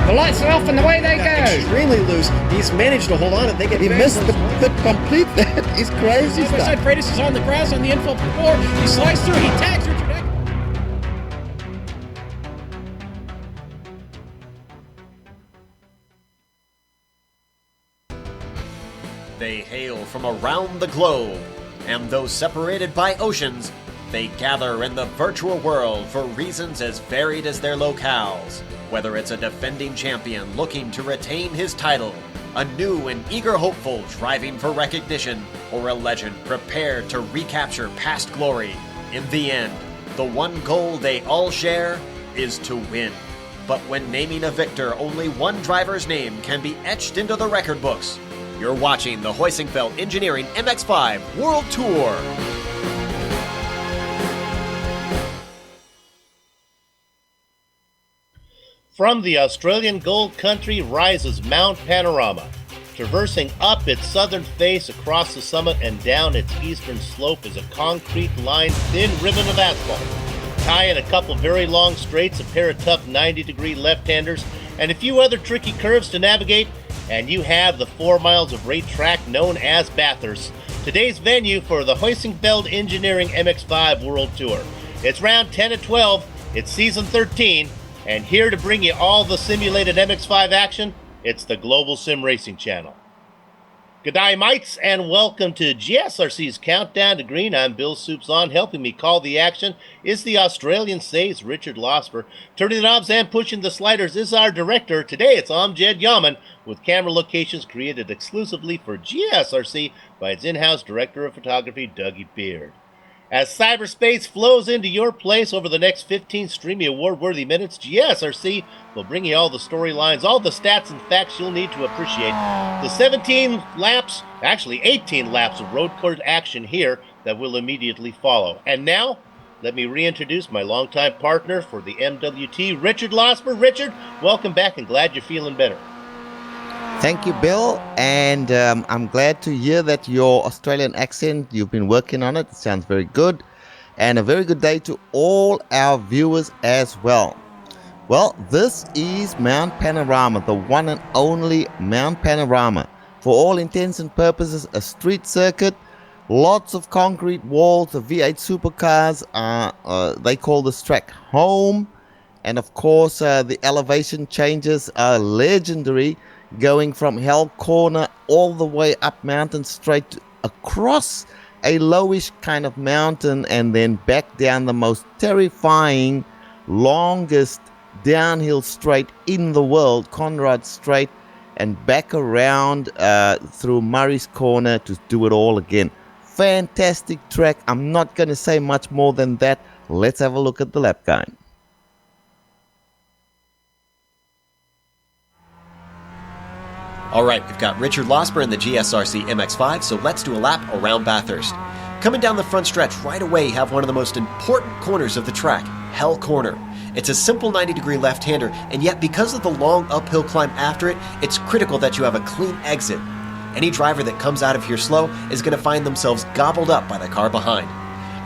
The lights are off and away they go. Extremely loose. He's managed to hold on and he missed the pit complete. That is crazy stuff. Side Freitas is on the grass on the infield floor. He slides through. He tags Richard Eck. They hail from around the globe, and though separated by oceans, they gather in the virtual world for reasons as varied as their locales. Whether it's a defending champion looking to retain his title, a new and eager hopeful striving for recognition, or a legend prepared to recapture past glory, in the end, the one goal they all share is to win. But when naming a victor, only one driver's name can be etched into the record books. You're watching the Heusinkveld Engineering MX-5 World Tour. From the Australian Gold Country rises Mount Panorama. Traversing up its southern face, across the summit, and down its eastern slope is a concrete-lined thin ribbon of asphalt. Tie in a couple very long straights, a pair of tough 90-degree left-handers, and a few other tricky curves to navigate, and you have the 4 miles of rate track known as Bathurst, today's venue for the Heusinkveld Engineering MX-5 World Tour. It's round 10 of 12, it's season 13, and here to bring you all the simulated MX-5 action, it's the Global Sim Racing Channel. G'day mates, and welcome to GSRC's Countdown to Green. I'm Bill Soups On. Helping me call the action is the Australian Says Richard Losper. Turning the knobs and pushing the sliders is our director. Today it's Amjad Yaman, with camera locations created exclusively for GSRC by its in-house director of photography, Dougie Beard. As cyberspace flows into your place over the next 15 Streamy Award-worthy minutes, GSRC will bring you all the storylines, all the stats and facts you'll need to appreciate the 18 laps of road course action here that will immediately follow. And now, let me reintroduce my longtime partner for the MWT, Richard Losper. Richard, welcome back and glad you're feeling better. Thank you, Bill, and I'm glad to hear that your Australian accent, you've been working on it. It sounds very good, and a very good day to all our viewers as well. Well, this is Mount Panorama, the one and only Mount Panorama. For all intents and purposes, a street circuit, lots of concrete walls, the V8 supercars, they call this track home, and of course the elevation changes are legendary, going from Hell Corner all the way up mountain straight across a lowish kind of mountain and then back down the most terrifying, longest downhill straight in the world, Conrad Straight, and back around through Murray's Corner to do it all again. Fantastic track. I'm not going to say much more than that. Let's have a look at the lap guide. All right, we've got Richard Losper in the GSRC MX-5, so let's do a lap around Bathurst. Coming down the front stretch, right away you have one of the most important corners of the track, Hell Corner. It's a simple 90-degree left-hander, and yet because of the long uphill climb after it, it's critical that you have a clean exit. Any driver that comes out of here slow is going to find themselves gobbled up by the car behind.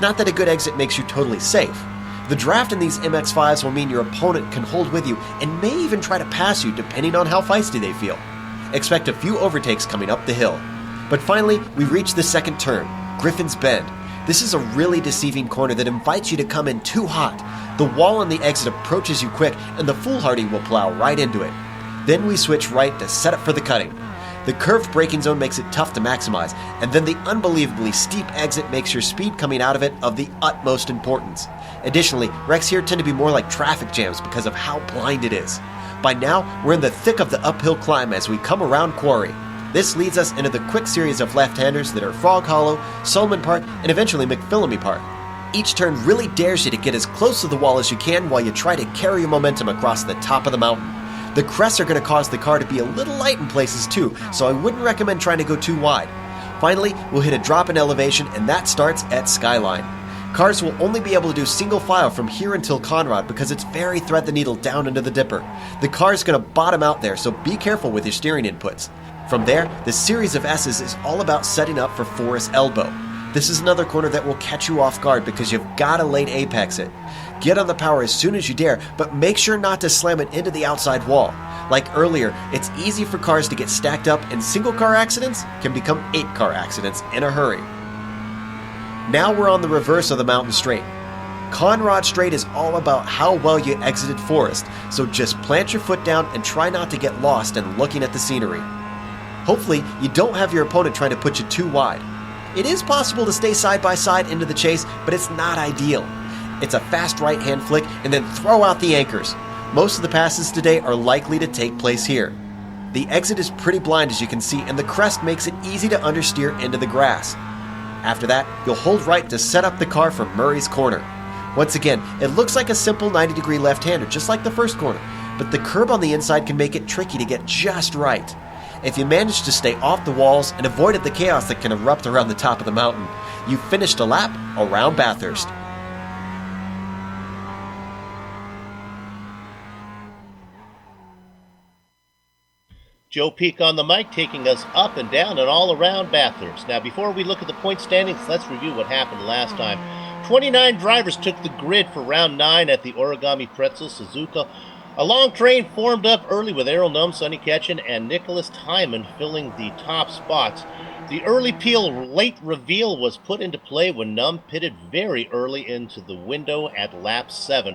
Not that a good exit makes you totally safe. The draft in these MX-5s will mean your opponent can hold with you and may even try to pass you depending on how feisty they feel. Expect a few overtakes coming up the hill. But finally, we reach the second turn, Griffin's Bend. This is a really deceiving corner that invites you to come in too hot. The wall on the exit approaches you quick, and the foolhardy will plow right into it. Then we switch right to set up for the cutting. The curved braking zone makes it tough to maximize, and then the unbelievably steep exit makes your speed coming out of it of the utmost importance. Additionally, wrecks here tend to be more like traffic jams because of how blind it is. By now, we're in the thick of the uphill climb as we come around Quarry. This leads us into the quick series of left-handers that are Frog Hollow, Solomon Park, and eventually McPhillamy Park. Each turn really dares you to get as close to the wall as you can while you try to carry your momentum across the top of the mountain. The crests are going to cause the car to be a little light in places too, so I wouldn't recommend trying to go too wide. Finally, we'll hit a drop in elevation, and that starts at Skyline. Cars will only be able to do single file from here until Conrad because it's very thread the needle down into the dipper. The car is going to bottom out there, so be careful with your steering inputs. From there, the series of S's is all about setting up for Forest Elbow. This is another corner that will catch you off guard because you've got to late apex it. Get on the power as soon as you dare, but make sure not to slam it into the outside wall. Like earlier, it's easy for cars to get stacked up, and single car accidents can become 8-car accidents in a hurry. Now we're on the reverse of the mountain straight. Conrad Straight is all about how well you exited Forest, so just plant your foot down and try not to get lost in looking at the scenery. Hopefully, you don't have your opponent trying to put you too wide. It is possible to stay side by side into the chase, but it's not ideal. It's a fast right-hand flick and then throw out the anchors. Most of the passes today are likely to take place here. The exit is pretty blind as you can see, and the crest makes it easy to understeer into the grass. After that, you'll hold right to set up the car for Murray's Corner. Once again, it looks like a simple 90-degree left-hander, just like the first corner, but the curb on the inside can make it tricky to get just right. If you manage to stay off the walls and avoided the chaos that can erupt around the top of the mountain, you've finished a lap around Bathurst. Joe Peak on the mic, taking us up and down and all around Bathurst. Now, before we look at the point standings, let's review what happened last time. 29 drivers took the grid for round 9 at the Origami Pretzel Suzuka. A long train formed up early with Errol Num, Sonny Ketchen, and Nicholas Hyman filling the top spots. The early peel late reveal was put into play when Num pitted very early into the window at lap 7.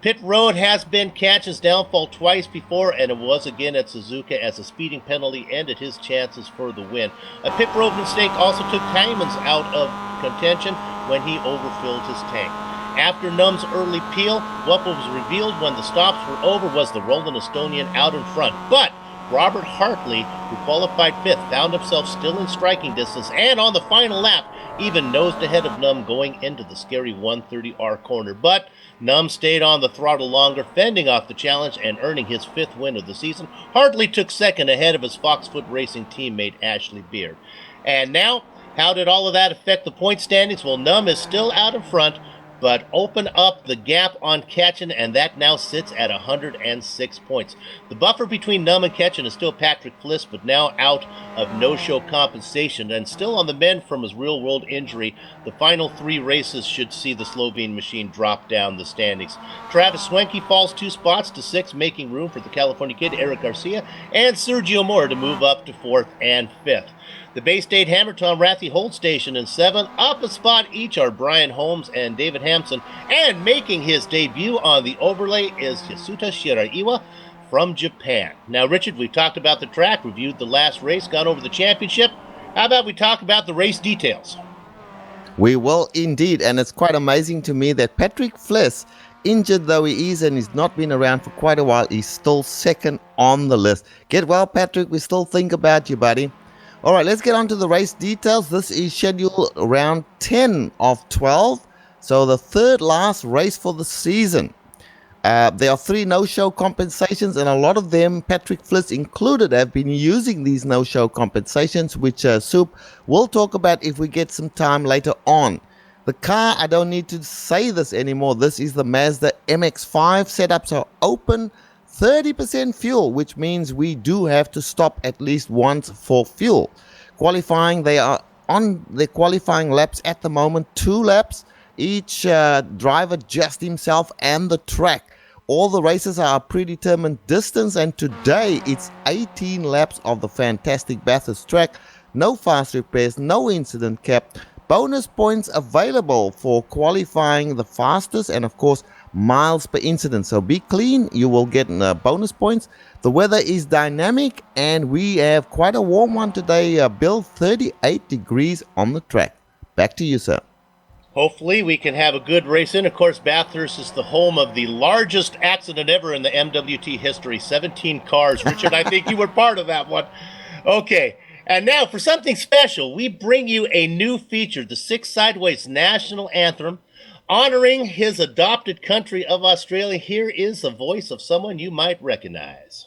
Pit road has been Ketchen's downfall twice before, and it was again at Suzuka as a speeding penalty ended his chances for the win. A pit road mistake also took Hyman's out of contention when he overfilled his tank. After Num's early peel, what was revealed when the stops were over was the Roland Estonian out in front. But Robert Hartley, who qualified 5th, found himself still in striking distance, and on the final lap, even nosed ahead of Num going into the scary 130R corner. But Num stayed on the throttle longer, fending off the challenge and earning his 5th win of the season. Hartley took 2nd ahead of his Foxfoot Racing teammate Ashley Beard. And now, how did all of that affect the point standings? Well, Num is still out in front, but open up the gap on Ketchen, and that now sits at 106 points. The buffer between Num and Ketchen is still Patrick Fliss, but now out of no-show compensation and still on the mend from his real-world injury. The final 3 races should see the Slovene machine drop down the standings. Travis Swenke falls 2 spots to 6, making room for the California kid Eric Garcia and Sergio Moore to move up to 4th and 5th. The Bay State Hammer Tom Rathie hold station in 7th. Up a spot each are Brian Holmes and David Hampson. And making his debut on the overlay is Yasuta Shiraiwa from Japan. Now, Richard, we've talked about the track, reviewed the last race, gone over the championship. How about we talk about the race details? We will indeed, and it's quite amazing to me that Patrick Fliss, injured though he is and he's not been around for quite a while, he's still 2nd on the list. Get well, Patrick. We still think about you, buddy. All right, let's get on to the race details. This is scheduled round 10 of 12, so the 3rd last race for the season. There are 3 no-show compensations, and a lot of them, Patrick Fliss included, have been using these no-show compensations, which Soup will talk about if we get some time later on. The car, I don't need to say this anymore. This is the Mazda MX-5. Setups are open, 30% fuel, which means we do have to stop at least once for fuel. Qualifying, they are on the qualifying laps at the moment, 2 laps. Each driver just himself and the track. All the races are a predetermined distance, and today it's 18 laps of the fantastic Bathurst track. No fast repairs, no incident cap. Bonus points available for qualifying the fastest, and of course miles per incident. So be clean, you will get bonus points. The weather is dynamic, and we have quite a warm one today. Bill, 38 degrees on the track. Back to you, sir. Hopefully we can have a good race in. Of course, Bathurst is the home of the largest accident ever in the MWT history. 17 cars. Richard, I think you were part of that one. Okay, and now for something special, we bring you a new feature, the Six Sideways National Anthem, honoring his adopted country of Australia. Here is the voice of someone you might recognize.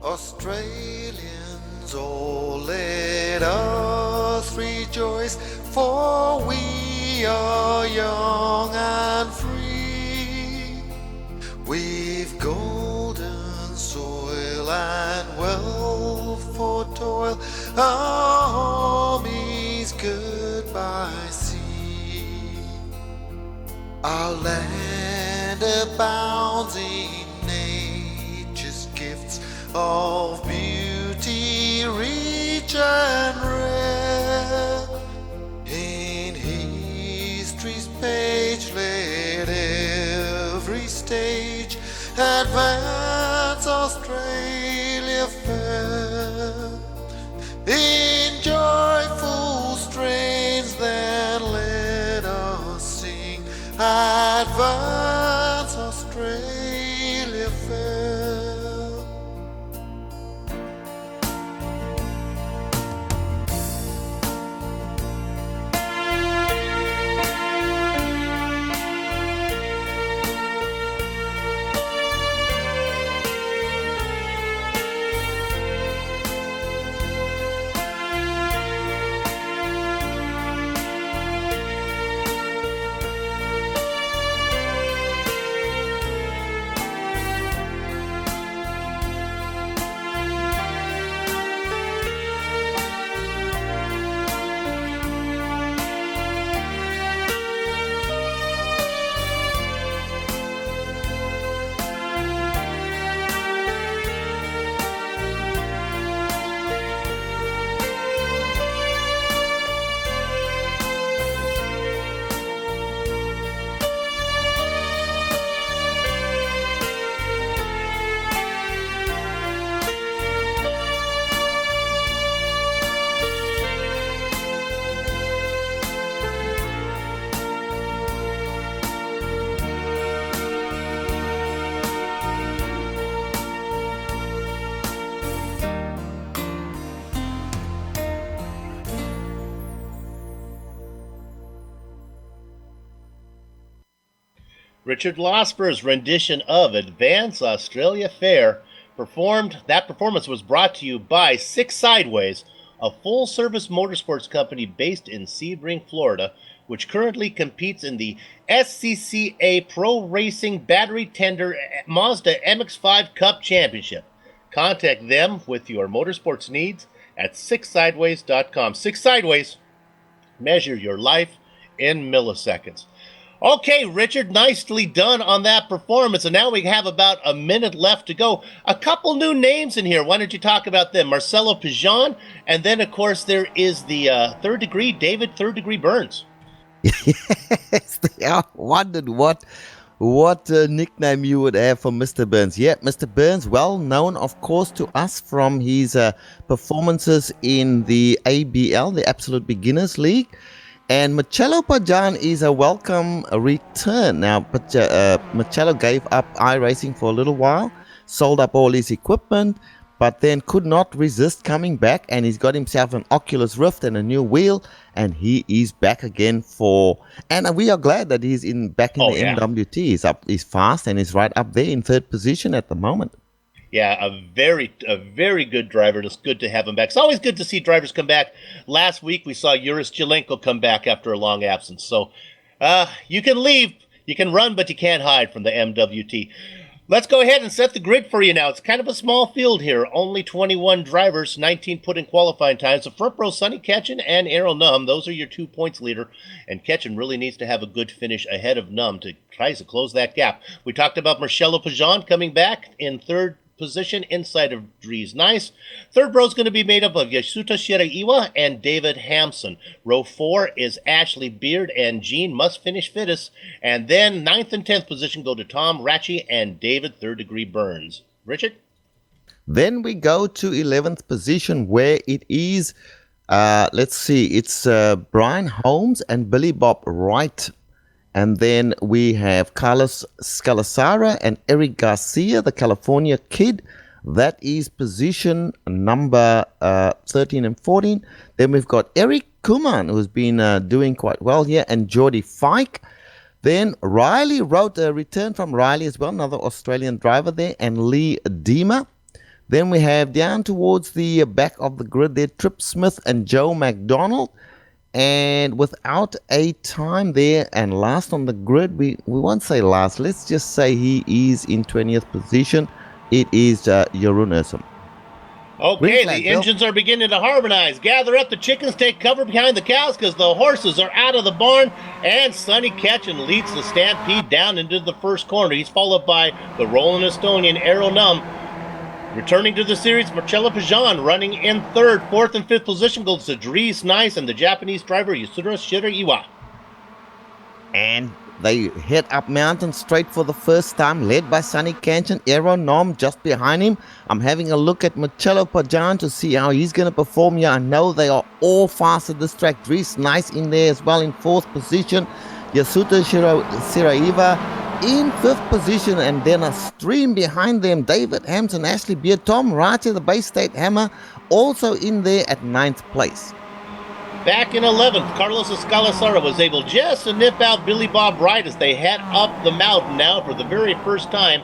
Australians, oh, let us rejoice, for we are young and free. We've golden soil and wealth for toil, our army's goodbye sea. Our land abounds in nature's gifts of beauty rich and rare. In history's page let every stage advance Australia fair. In joyful strains then let us sing, advance Australia fair. Richard Losper's rendition of Advance Australia Fair that performance was brought to you by Six Sideways, a full-service motorsports company based in Sebring, Florida, which currently competes in the SCCA Pro Racing Battery Tender Mazda MX-5 Cup Championship. Contact them with your motorsports needs at sixsideways.com. Six Sideways, measure your life in milliseconds. Okay, Richard, nicely done on that performance. And now we have about a minute left to go. A couple new names in here. Why don't you talk about them? Marcelo Pijon, and then, of course, there is the Third Degree, David Third Degree Burns. Yes, I wondered what nickname you would have for Mr. Burns. Yeah, Mr. Burns, well known, of course, to us from his performances in the ABL, the Absolute Beginners League. And Marcello Pajan is a welcome return. Now, Marcello gave up iRacing for a little while, sold up all his equipment, but then could not resist coming back, and he's got himself an Oculus Rift and a new wheel, and he is back again and we are glad that he's back in the MWT. He's fast and he's right up there in third position at the moment. Yeah, a very good driver. It's good to have him back. It's always good to see drivers come back. Last week we saw Juris Jelenko come back after a long absence. So you can leave, you can run, but you can't hide from the MWT. Let's go ahead and set the grid for you now. It's kind of a small field here. Only 21 drivers, 19 put in qualifying times. The front row, Sonny Ketchen and Errol Num. Those are your 2 points leader. And Ketchen really needs to have a good finish ahead of Num to try to close that gap. We talked about Marcello Pajan coming back in third position inside of Dries Nice. Third row is going to be made up of Yasuta Shiraiwa and David Hampson. Row 4 is Ashley Beard and Gene Must Finish Fittest. And then 9th and 10th position go to Tom Ratchie and David Third Degree Burns. Richard? Then we go to 11th position where it is, let's see, it's Brian Holmes and Billy Bob Wright. And then we have Carlos Scalazara and Eric Garcia, the California kid. That is position number 13 and 14. Then we've got Eric Kuman, who's been doing quite well here, and Jordy Fike. Then Riley wrote a return from Riley as well, another Australian driver there, and Lee Dima. Then we have down towards the back of the grid there, Trip Smith and Joe McDonald. And without a time there, and last on the grid, we won't say last, let's just say he is in 20th position. It is Jeroen Ursum. Okay, the engines are beginning to harmonize. Gather up the chickens, take cover behind the cows, because the horses are out of the barn. And Sonny Ketchen leads the stampede down into the first corner. He's followed by the rolling Estonian Errol Num. Returning to the series, Marcello Pajan running in third. Fourth and fifth position goes to Dries Nice and the Japanese driver Yasura Shiraiwa. And they head up mountain straight for the first time, led by Sonny Ketchen. Aaron Nom just behind him. I'm having a look at Marcello Pajan to see how he's going to perform here. I know they are all fast at this track. Dries Nice in there as well in fourth position. Yasuta Shiraiwa in fifth position, and then a stream behind them. David Hampson, Ashley Beard, Tom Ratchie, the Bay State Hammer, also in there at 9th place. Back in 11th, Carlos Escalazara was able just to nip out Billy Bob Wright as they head up the mountain now for the very first time.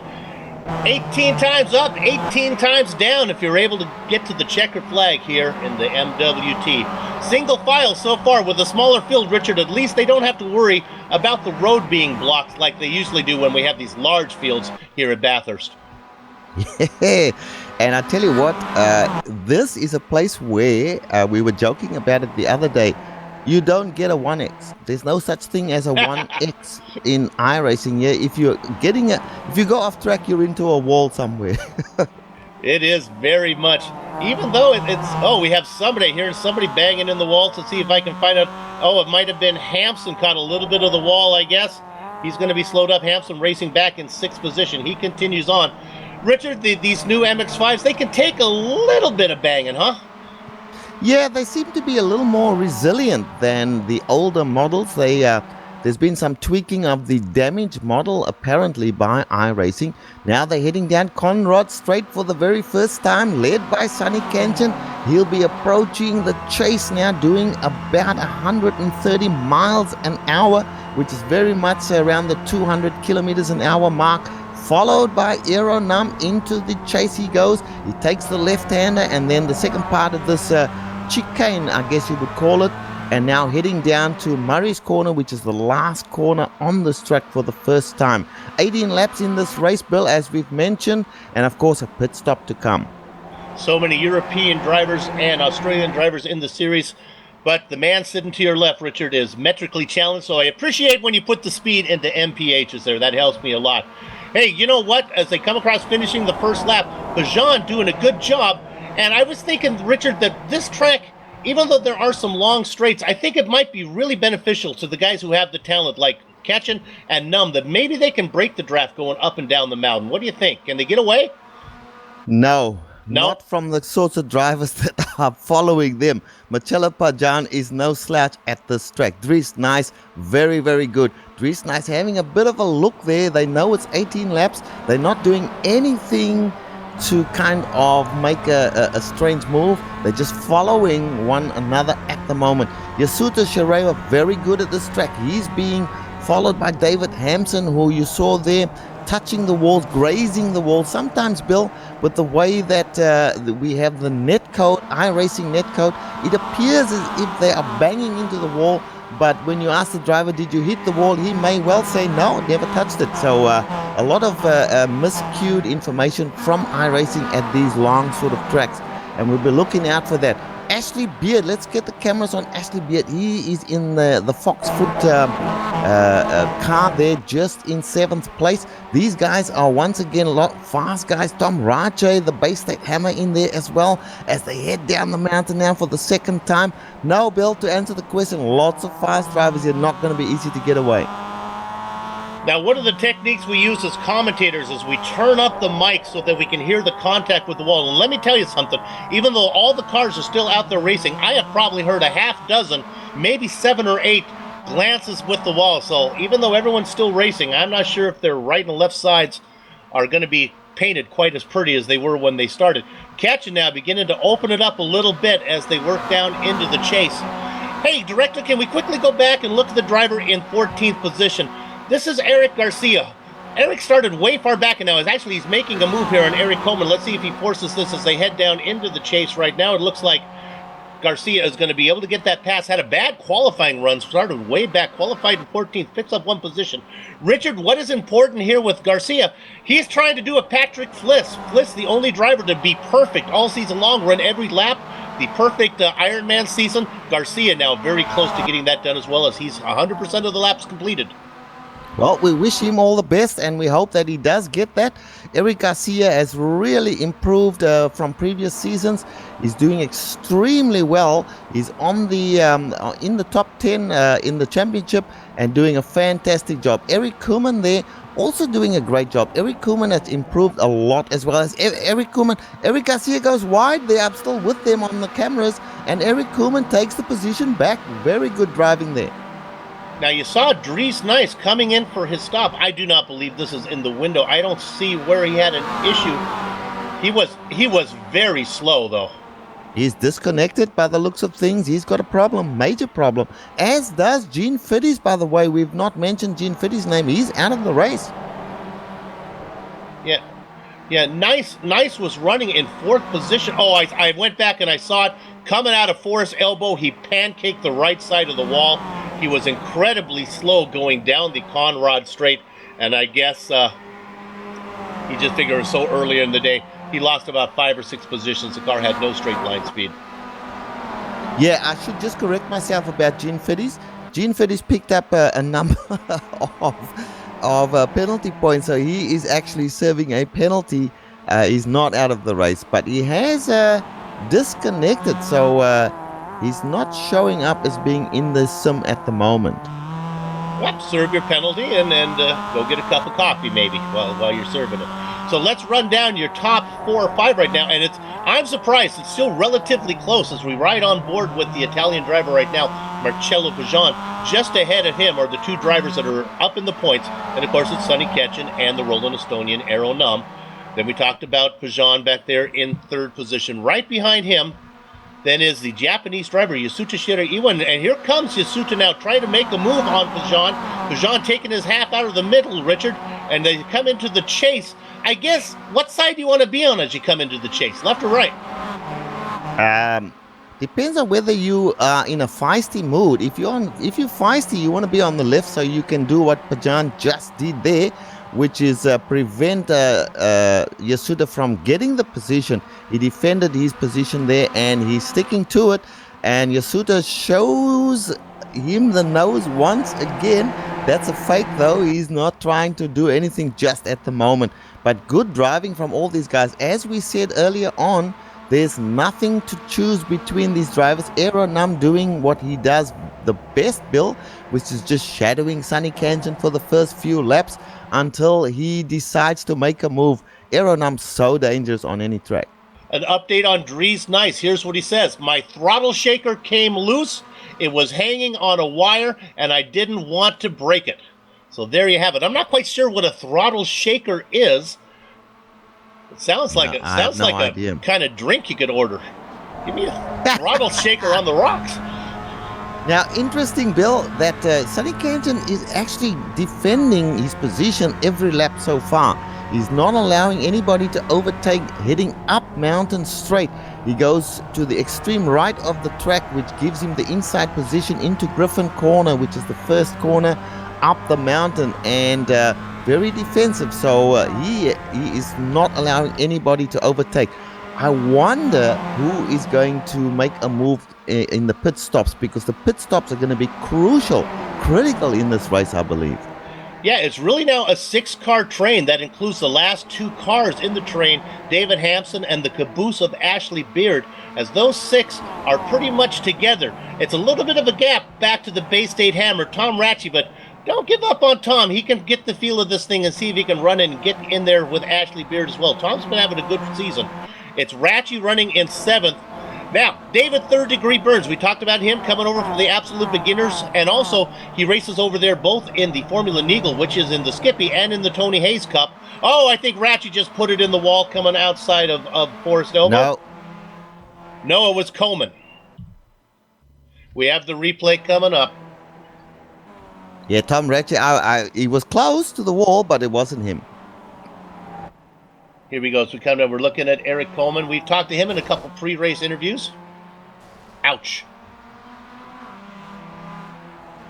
18 times up, 18 times down if you're able to get to the checkered flag here in the MWT. Single file so far with a smaller field, Richard. At least they don't have to worry about the road being blocked like they usually do when we have these large fields here at Bathurst. Yeah, and I tell you what, this is a place where we were joking about it the other day. You don't get a 1X. There's no such thing as a 1X in iRacing here. If you go off track, you're into a wall somewhere. It is very much, even though we have somebody here, somebody banging in the wall to see if I can find out. Oh, it might have been Hampson caught a little bit of the wall, I guess. He's going to be slowed up. Hampson racing back in sixth position. He continues on. Richard, these new MX-5s, they can take a little bit of banging, huh? Yeah, they seem to be a little more resilient than the older models. There's been some tweaking of the damaged model apparently by iRacing. Now they're heading down Conrad Straight for the very first time, led by Sonny Ketchen. He'll be approaching the chase now, doing about 130 miles an hour, which is very much around the 200 kilometers an hour mark. Followed by Aero Num into the chase he goes. He takes the left-hander, and then the second part of this chicane, I guess you would call it, and now heading down to Murray's Corner, which is the last corner on this track for the first time. 18 laps in this race, Bill, as we've mentioned, and of course a pit stop to come. So many European drivers and Australian drivers in the series, but the man sitting to your left, Richard, is metrically challenged, so I appreciate when you put the speed into MPHs there. That helps me a lot. Hey, you know what? As they come across finishing the first lap, Pajan doing a good job. And I was thinking, Richard, that this track, even though there are some long straights, I think it might be really beneficial to the guys who have the talent like Ketchen and Num, that maybe they can break the draft going up and down the mountain. What do you think? Can they get away? No, Not from the sorts of drivers that are following them. Marcelo Pajan is no slouch at this track. Dries Nice, very, very good. Dries Nice having a bit of a look there. They know it's 18 laps. They're not doing anything to kind of make a strange move. They're just following one another at the moment. Yasuda Shareva, very good at this track. He's being followed by David Hampson, who you saw there, touching the walls, grazing the walls. Sometimes, Bill, with the way that we have the net code, iRacing net code, it appears as if they are banging into the wall. But when you ask the driver, did you hit the wall? He may well say, no, never touched it. So a lot of miscued information from iRacing at these long sort of tracks. And we'll be looking out for that. Ashley Beard, let's get the cameras on Ashley Beard. He is in the Foxfoot car there, just in 7th place. These guys are once again a lot fast guys. Tom Rajay, the Bay State Hammer, in there as well as they head down the mountain now for the second time. No, Bill, to answer the question, lots of fast drivers here, not going to be easy to get away. Now, one of the techniques we use as commentators is we turn up the mic so that we can hear the contact with the wall. And let me tell you something, even though all the cars are still out there racing, I have probably heard a half dozen, maybe 7 or 8 glances with the wall. So even though everyone's still racing, I'm not sure if their right and left sides are going to be painted quite as pretty as they were when they started. Catching now, beginning to open it up a little bit as they work down into the chase. Hey, Director, can we quickly go back and look at the driver in 14th position? This is Eric Garcia. Eric started way far back, and now he's making a move here on Eric Coleman. Let's see if he forces this as they head down into the chase right now. It looks like Garcia is going to be able to get that pass. Had a bad qualifying run, started way back, qualified in 14th, picks up 1 position. Richard, what is important here with Garcia? He's trying to do a Patrick Fliss. Fliss, the only driver to be perfect all season long, run every lap. The perfect Ironman season. Garcia now very close to getting that done as well, as he's 100% of the laps completed. Well, we wish him all the best, and we hope that he does get that. Eric Garcia has really improved from previous seasons. He's doing extremely well. He's on the in the top 10 in the championship and doing a fantastic job. Eric Koeman there also doing a great job. Eric Koeman has improved a lot as well as Eric Koeman. Eric Garcia goes wide there. I'm still with them on the cameras, and Eric Koeman takes the position back. Very good driving there. Now, you saw Dries Nice coming in for his stop. I do not believe this is in the window. I don't see where he had an issue. He was very slow, though. He's disconnected by the looks of things. He's got a problem, major problem. As does Gene Fiddies, by the way. We've not mentioned Gene Fiddies' name. He's out of the race. Yeah. Nice was running in 4th position. Oh, I went back and I saw it. Coming out of Forest Elbow, he pancaked the right side of the wall. He was incredibly slow going down the Conrad Straight, and I guess he just figured it was so early in the day. He lost about 5 or 6 positions. The car had no straight line speed. Yeah, I should just correct myself about Gene Fiddies. Gene Fiddies picked up a number of penalty points, so he is actually serving a penalty. He's not out of the race, but he has disconnected, so he's not showing up as being in the sim at the moment. Yep, serve your penalty and go get a cup of coffee maybe while you're serving it. So let's run down your top 4 or 5 right now, and I'm surprised it's still relatively close as we ride on board with the Italian driver right now, Marcello Pajan. Just ahead of him are the 2 drivers that are up in the points, and of course it's Sonny Ketchen and the Roland Estonian Aero Num. Then we talked about Pajan back there in 3rd position. Right behind him then is the Japanese driver, Yasuta Shiraiwa. And here comes Yasuta now, trying to make a move on Pajan. Pajan taking his half out of the middle, Richard, and they come into the chase. I guess, what side do you want to be on as you come into the chase, left or right? Depends on whether you are in a feisty mood. If you're feisty, you want to be on the left so you can do what Pajan just did there, which is prevent Yasuda from getting the position. He defended his position there, and he's sticking to it. And Yasuda shows him the nose once again. That's a fake, though. He's not trying to do anything just at the moment. But good driving from all these guys. As we said earlier on, there's nothing to choose between these drivers. Aeronum doing what he does the best, Bill, which is just shadowing Sonny Kanjan for the first few laps until he decides to make a move. Aeronum's so dangerous on any track. An update on Dries Nice. Here's what he says. My throttle shaker came loose. It was hanging on a wire, and I didn't want to break it. So there you have it. I'm not quite sure what a throttle shaker is. It sounds like a kind of drink you could order. Give me a throttle shaker on the rocks. Now, interesting, Bill, that Sonny Canton is actually defending his position every lap so far. He's not allowing anybody to overtake heading up Mountain Straight. He goes to the extreme right of the track, which gives him the inside position into Griffin Corner, which is the first corner up the mountain, and very defensive. So he is not allowing anybody to overtake. I wonder who is going to make a move in the pit stops, because the pit stops are going to be critical in this race, I believe. Yeah, it's really now a 6-car train that includes the last 2 cars in the train, David Hampson and the caboose of Ashley Beard, as those 6 are pretty much together. It's a little bit of a gap back to the Bay State Hammer, Tom Ratchey, but don't give up on Tom. He can get the feel of this thing and see if he can run in and get in there with Ashley Beard as well. Tom's been having a good season. It's Ratchey running in 7th. Now, David Third Degree Burns, we talked about him coming over from the Absolute Beginners, and also he races over there both in the Formula Neagle, which is in the Skippy, and in the Tony Hayes Cup. Oh, I think Ratchey just put it in the wall coming outside of Forest Nova. No, it was Coleman. We have the replay coming up. Yeah, Tom Ratchey, he was close to the wall, but it wasn't him. Here we go. So we're looking at Eric Coleman. We've talked to him in a couple pre-race interviews. Ouch.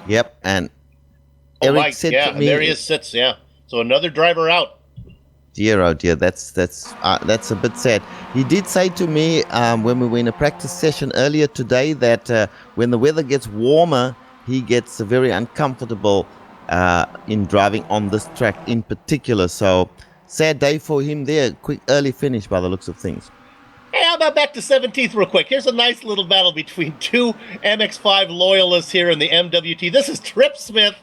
Yep, and Eric said to me, there he sits. Yeah. So another driver out. Dear, oh dear, that's a bit sad. He did say to me when we were in a practice session earlier today that when the weather gets warmer, he gets very uncomfortable in driving on this track in particular. So sad day for him there. Quick early finish by the looks of things. Hey, how about back to 17th real quick? Here's a nice little battle between 2 MX-5 loyalists here in the MWT. This is Trip Smith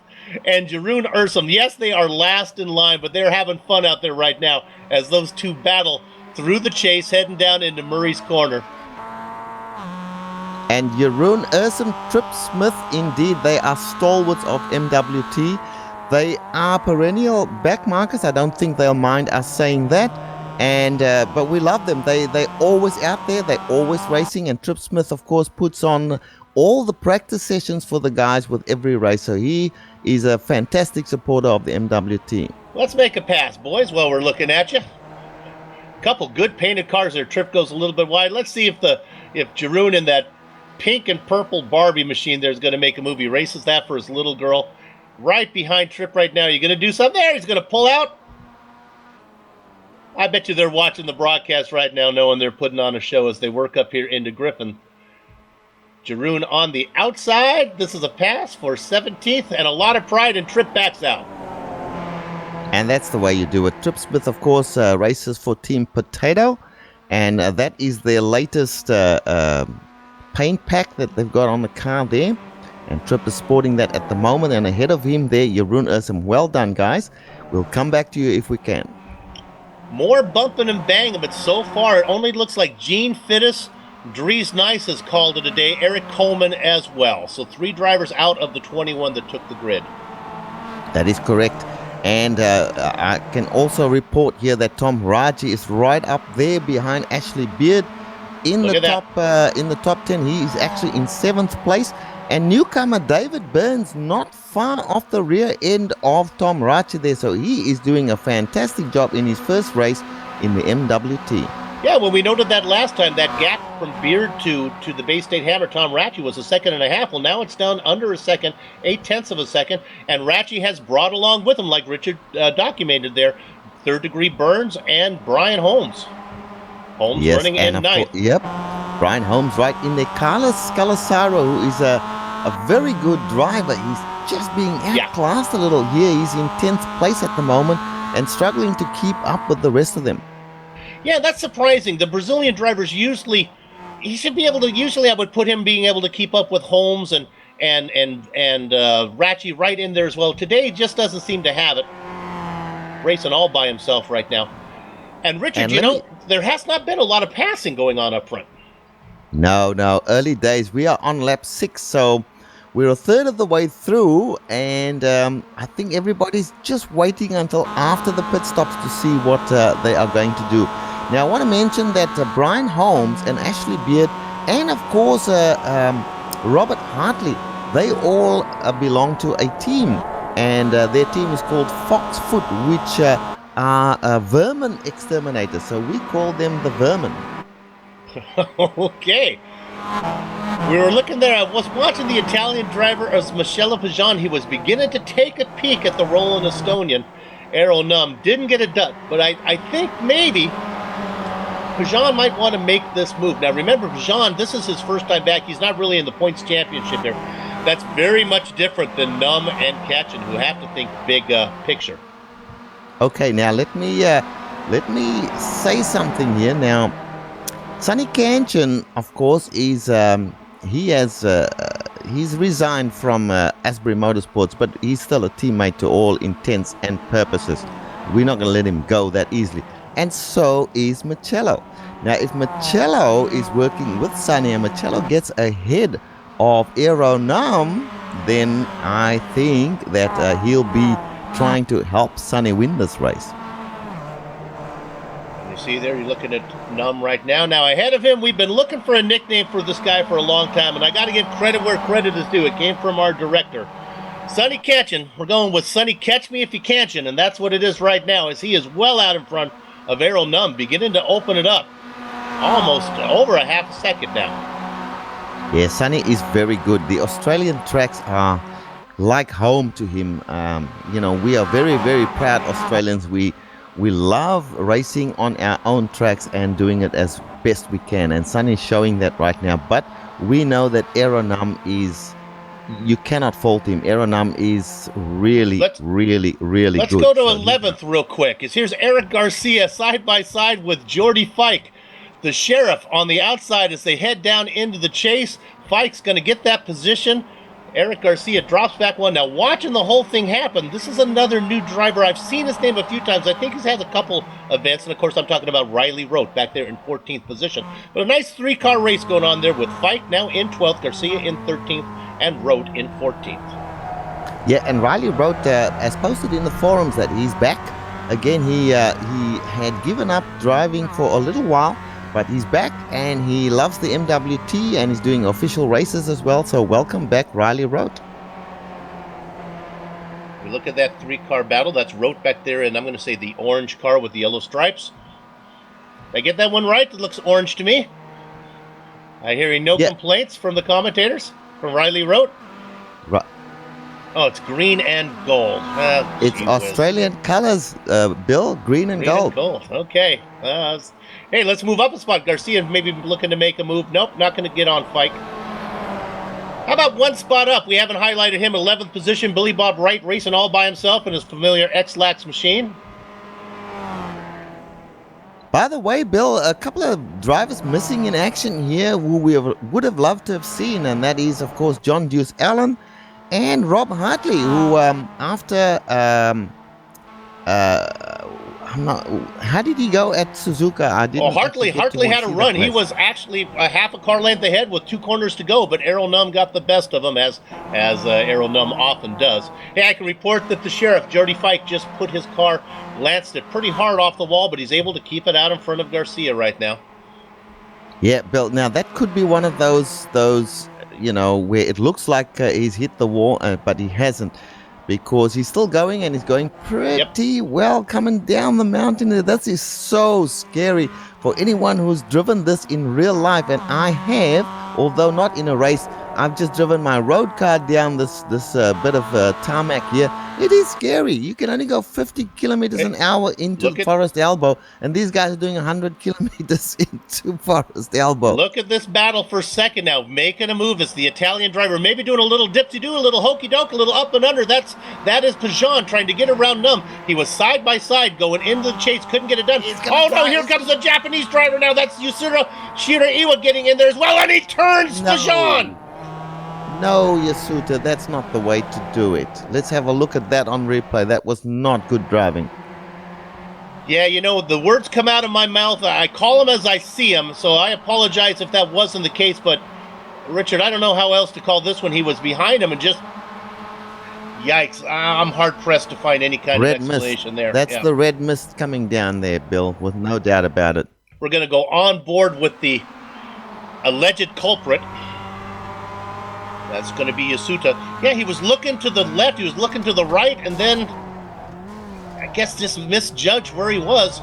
and Jeroen Ursum. Yes, they are last in line, but they're having fun out there right now as those 2 battle through the chase, heading down into Murray's Corner. And Jeroen Ursum, Trip Smith, indeed, they are stalwarts of MWT. They are perennial backmarkers. I don't think they'll mind us saying that. And but we love them. They're always out there. They're always racing. And Trip Smith, of course, puts on all the practice sessions for the guys with every race. So he is a fantastic supporter of the MWT. Let's make a pass, boys, while we're looking at you. Couple good painted cars there. Trip goes a little bit wide. Let's see if Jeroen in that pink and purple Barbie machine there is going to make a move. He races that for his little girl. Right behind Trip right now. You're going to do something there. He's going to pull out. I bet you they're watching the broadcast right now knowing they're putting on a show as they work up here into Griffin. Jeroen on the outside. This is a pass for 17th and a lot of pride, and Trip backs out. And that's the way you do it. Trip Smith, of course, races for Team Potato, and that is their latest paint pack that they've got on the car there. And Trip is sporting that at the moment, and ahead of him there, Jeroen Ursum. Well done, guys. We'll come back to you if we can. More bumping and banging, but so far it only looks like Gene Fittis, Dries Nice has called it a day, Eric Coleman as well. So 3 drivers out of the 21 that took the grid. That is correct. And I can also report here that Tom Raji is right up there behind Ashley Beard in the top 10. He is actually in 7th place. And newcomer David Burns not far off the rear end of Tom Raji there. So he is doing a fantastic job in his first race in the MWT. Yeah, well, we noted that last time, that gap from Beard to the Bay State Hammer, Tom Ratchey, was 1.5 seconds. Well, now it's down under a second, 0.8 of a second, and Ratchey has brought along with him, like Richard documented there, Third Degree Burns and Brian Holmes. Holmes running in 9th. Yep, Brian Holmes right in there. Carlos Scalasaro, who is a very good driver. He's just being outclassed a little here. He's in 10th place at the moment and struggling to keep up with the rest of them. Yeah, that's surprising. The Brazilian drivers usually I would put him being able to keep up with Holmes and Ratchey right in there as well. Today, he just doesn't seem to have it. Racing all by himself right now. And Richard, there has not been a lot of passing going on up front. No, early days. We are on lap 6, so we're a third of the way through, and I think everybody's just waiting until after the pit stops to see what they are going to do. Now, I want to mention that Brian Holmes and Ashley Beard, and of course Robert Hartley, they all belong to a team, and their team is called Foxfoot, which are vermin exterminators. So we call them the vermin. Okay. We were looking there. I was watching the Italian driver as Michele Pajan. He was beginning to take a peek at the Roland Estonian. Aero Num didn't get it done, but I think maybe Pajan might want to make this move. Now remember, Pajan, this is his first time back. He's not really in the points championship there. That's very much different than Num and Katchen, who have to think big picture. Okay, now let me say something here. Now, Sonny Katchen, of course, is he's resigned from Asbury Motorsports, but he's still a teammate to all intents and purposes. We're not going to let him go that easily. And so is Michele. Now, if Michele is working with Sonny and Michele gets ahead of Aero Num, then I think that he'll be trying to help Sonny win this race. You see there, you're looking at Num right now. Now, ahead of him, we've been looking for a nickname for this guy for a long time, and I got to give credit where credit is due. It came from our director, Sonny Katchen. We're going with Sonny Catch Me If You Catchin', and that's what it is right now, as he is well out in front of Aero Num, beginning to open it up. Almost over a half a second now. Yeah, Sonny is very good. The Australian tracks are like home to him. We are very, very proud Australians. We love racing on our own tracks and doing it as best we can. And Sonny's showing that right now. But we know that Aero Num is, you cannot fault him. Aero Num is really good. Let's go to 11th real quick. Here's Eric Garcia side by side with Jordy Fike. The Sheriff on the outside as they head down into the chase. Fike's going to get that position. Eric Garcia drops back one. Now, watching the whole thing happen, this is another new driver. I've seen his name a few times. I think he's had a couple events. And, of course, I'm talking about Riley Rote back there in 14th position. But a nice three-car race going on there with Fike now in 12th, Garcia in 13th, and Rote in 14th. Yeah, and Riley Rote has posted in the forums that he's back. Again, he had given up driving for a little while, but he's back and he loves the MWT and he's doing official races as well. So welcome back, Riley Rote. We look at that three-car battle. That's Rote back there, and I'm going to say the orange car with the yellow stripes. Did I get that one right? It looks orange to me. I hear no complaints from the commentators, from Riley Rote. Oh, it's green and gold. It's Australian colors, Bill, green and gold. Okay. Hey, let's move up a spot. Garcia maybe looking to make a move. Nope, not going to get on Fike. How about one spot up? We haven't highlighted him. 11th position, Billy Bob Wright racing all by himself in his familiar X-Lax machine. By the way, Bill, a couple of drivers missing in action here who we would have loved to have seen, and that is, of course, John Deuce Allen and Rob Hartley, who after how did he go at Suzuka? Hartley had a run. He was actually a half a car length ahead with 2 corners to go, but Aero Num got the best of him, as Aero Num often does. Hey, I can report that the Sheriff, Jordy Fike, just put his car, lanced it pretty hard off the wall, but he's able to keep it out in front of Garcia right now. Yeah, Bill, now that could be one of those where it looks like he's hit the wall, but he hasn't, because he's still going and he's going pretty well coming down the mountain. That is so scary for anyone who's driven this in real life, and I have, although not in a race. I've just driven my road car down this bit of tarmac here. It is scary. You can only go 50 kilometers an hour into Forest Elbow, and these guys are doing 100 kilometers into Forest Elbow. Look at this battle for second now, making a move. It's the Italian driver, maybe doing a little dipsy-do, a little hokey-doke, a little up and under. That is Pajan trying to get around Num. He was side by side going into the chase, couldn't get it done. Oh no, here comes the Japanese driver now. That's Yusura Shiraiwa getting in there as well, and he turns Pajan. No, Yasuta, that's not the way to do it. Let's have a look at that on replay. That was not good driving. Yeah, you know, the words come out of my mouth. I call them as I see them, so I apologize if that wasn't the case. But, Richard, I don't know how else to call this one. He was behind him and just... Yikes. I'm hard-pressed to find any kind of explanation there. That's the red mist coming down there, Bill, with no doubt about it. We're going to go on board with the alleged culprit. That's going to be Yasuta. Yeah, he was looking to the left, he was looking to the right, and then I guess just misjudged where he was.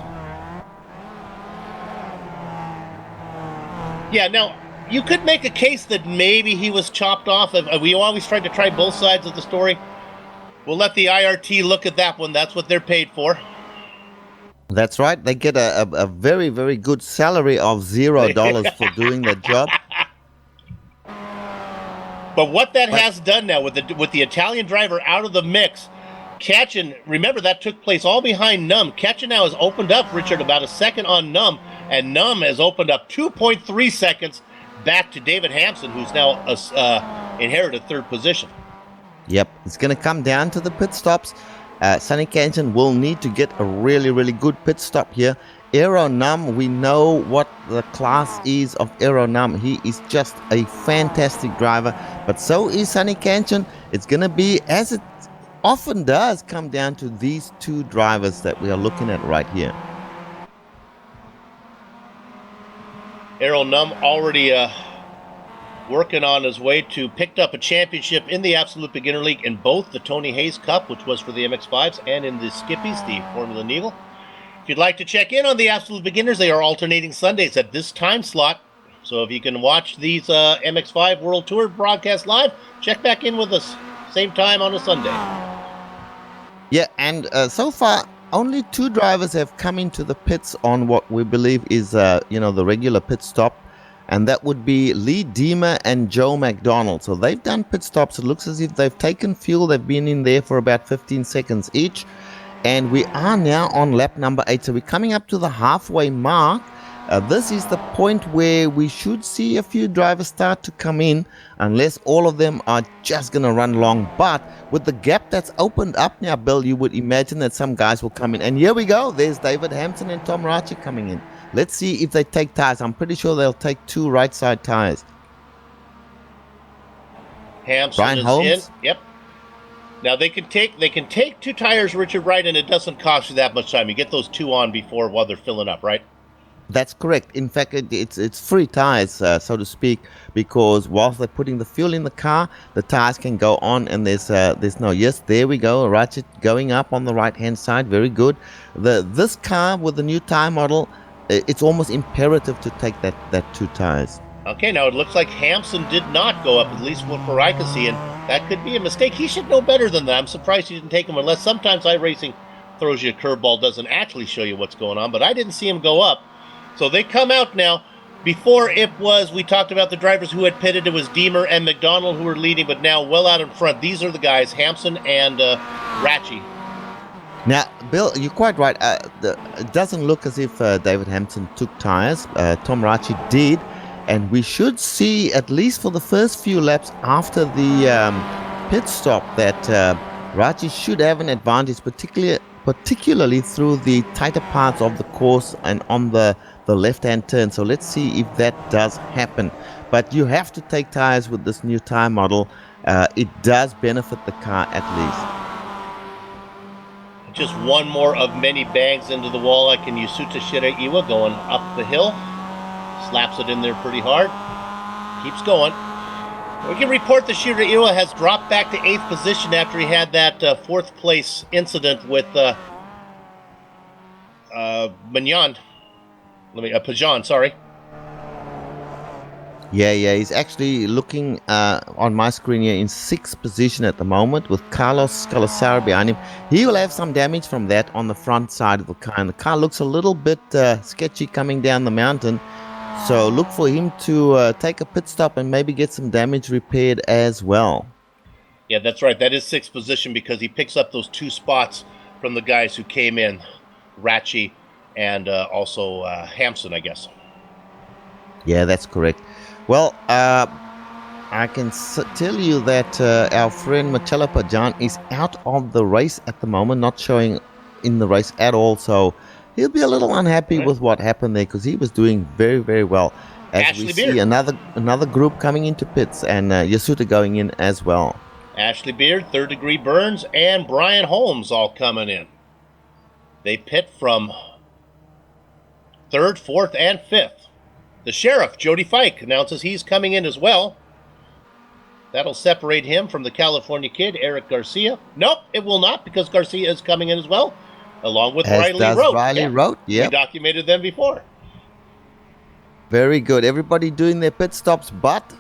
Yeah, now, you could make a case that maybe he was chopped off. We always tried to try both sides of the story. We'll let the IRT look at that one. That's what they're paid for. That's right. They get a very, very good salary of $0 for doing the job. But what that has done now with the Italian driver out of the mix, Katchen, remember that took place all behind Num. Katchen now has opened up, Richard, about a second on Num, and Num has opened up 2.3 seconds back to David Hampson, who's now inherited third position. Yep, it's going to come down to the pit stops. Sonny Canton will need to get a really, really good pit stop here. Aero Num, we know what the class is of Aero Num. He is just a fantastic driver, but so is Sonny Canton. It's going to be, as it often does, come down to these two drivers that we are looking at right here. Aero Num already working on his way to picked up a championship in the Absolute Beginner League in both the Tony Hayes Cup, which was for the MX-5s, and in the Skippies, the Formula Needle. If you'd like to check in on the Absolute Beginners, they are alternating Sundays at this time slot. So if you can watch these MX-5 World Tour broadcasts live, check back in with us. Same time on a Sunday. Yeah, and so far, only two drivers have come into the pits on what we believe is, the regular pit stop. And that would be Lee Deemer and Joe McDonald. So they've done pit stops. It looks as if they've taken fuel. They've been in there for about 15 seconds each. And we are now on lap number 8. So we're coming up to the halfway mark. This is the point where we should see a few drivers start to come in, unless all of them are just going to run long. But with the gap that's opened up now, Bill, you would imagine that some guys will come in. And here we go. There's David Hampson and Tom Rache coming in. Let's see if they take tires. I'm pretty sure they'll take two right side tires. Hampson Brian is Holmes? in. Yep. Now they can take two tires, Richard, right, and it doesn't cost you that much time. You get those two on while they're filling up, right? That's correct. In fact, it's free tires, so to speak, because whilst they're putting the fuel in the car, the tires can go on, and there's no. Yes, there we go. Ratchet going up on the right hand side. Very good. This car with the new tire model, it's almost imperative to take that two tires. Okay, now it looks like Hampson did not go up, at least for I can see, and that could be a mistake. He should know better than that. I'm surprised he didn't take him, unless sometimes iRacing throws you a curveball, doesn't actually show you what's going on, but I didn't see him go up. So they come out now. Before we talked about the drivers who had pitted. It was Deemer and McDonald who were leading, but now well out in front. These are the guys, Hampson and Rache. Now, Bill, you're quite right. It doesn't look as if David Hampson took tires. Tom Rache did. And we should see, at least for the first few laps after the pit stop, that Rache should have an advantage, particularly through the tighter parts of the course and on the left-hand turn. So let's see if that does happen. But you have to take tires with this new tire model. It does benefit the car at least. Just one more of many bangs into the wall. Like in Yasuta Shiraiwa going up the hill. Slaps it in there pretty hard. Keeps going. We can report that Shiraiwa has dropped back to 8th position after he had that 4th place incident with Pajan, sorry. Yeah, he's actually looking on my screen here in 6th position at the moment with Carlos Scalasara behind him. He will have some damage from that on the front side of the car, and the car looks a little bit sketchy coming down the mountain. So look for him to take a pit stop and maybe get some damage repaired as well. Yeah, that's right. That is 6th position because he picks up those 2 spots from the guys who came in, Rache and also Hampson, I guess. Yeah, that's correct. Well, I can tell you that our friend Marcello Pajan is out of the race at the moment, not showing in the race at all. So he'll be a little unhappy with what happened there because he was doing very, very well. As Ashley we Beard. see another group coming into pits and Yasuda going in as well. Ashley Beard, Third Degree Burns, and Brian Holmes all coming in. They pit from 3rd, 4th, and 5th. The Sheriff, Jody Fike, announces he's coming in as well. That'll separate him from the California Kid, Eric Garcia. Nope, it will not, because Garcia is coming in as well, along with As Riley does Rote. Riley Rote, yep. We documented them before. Very good. Everybody doing their pit stops, but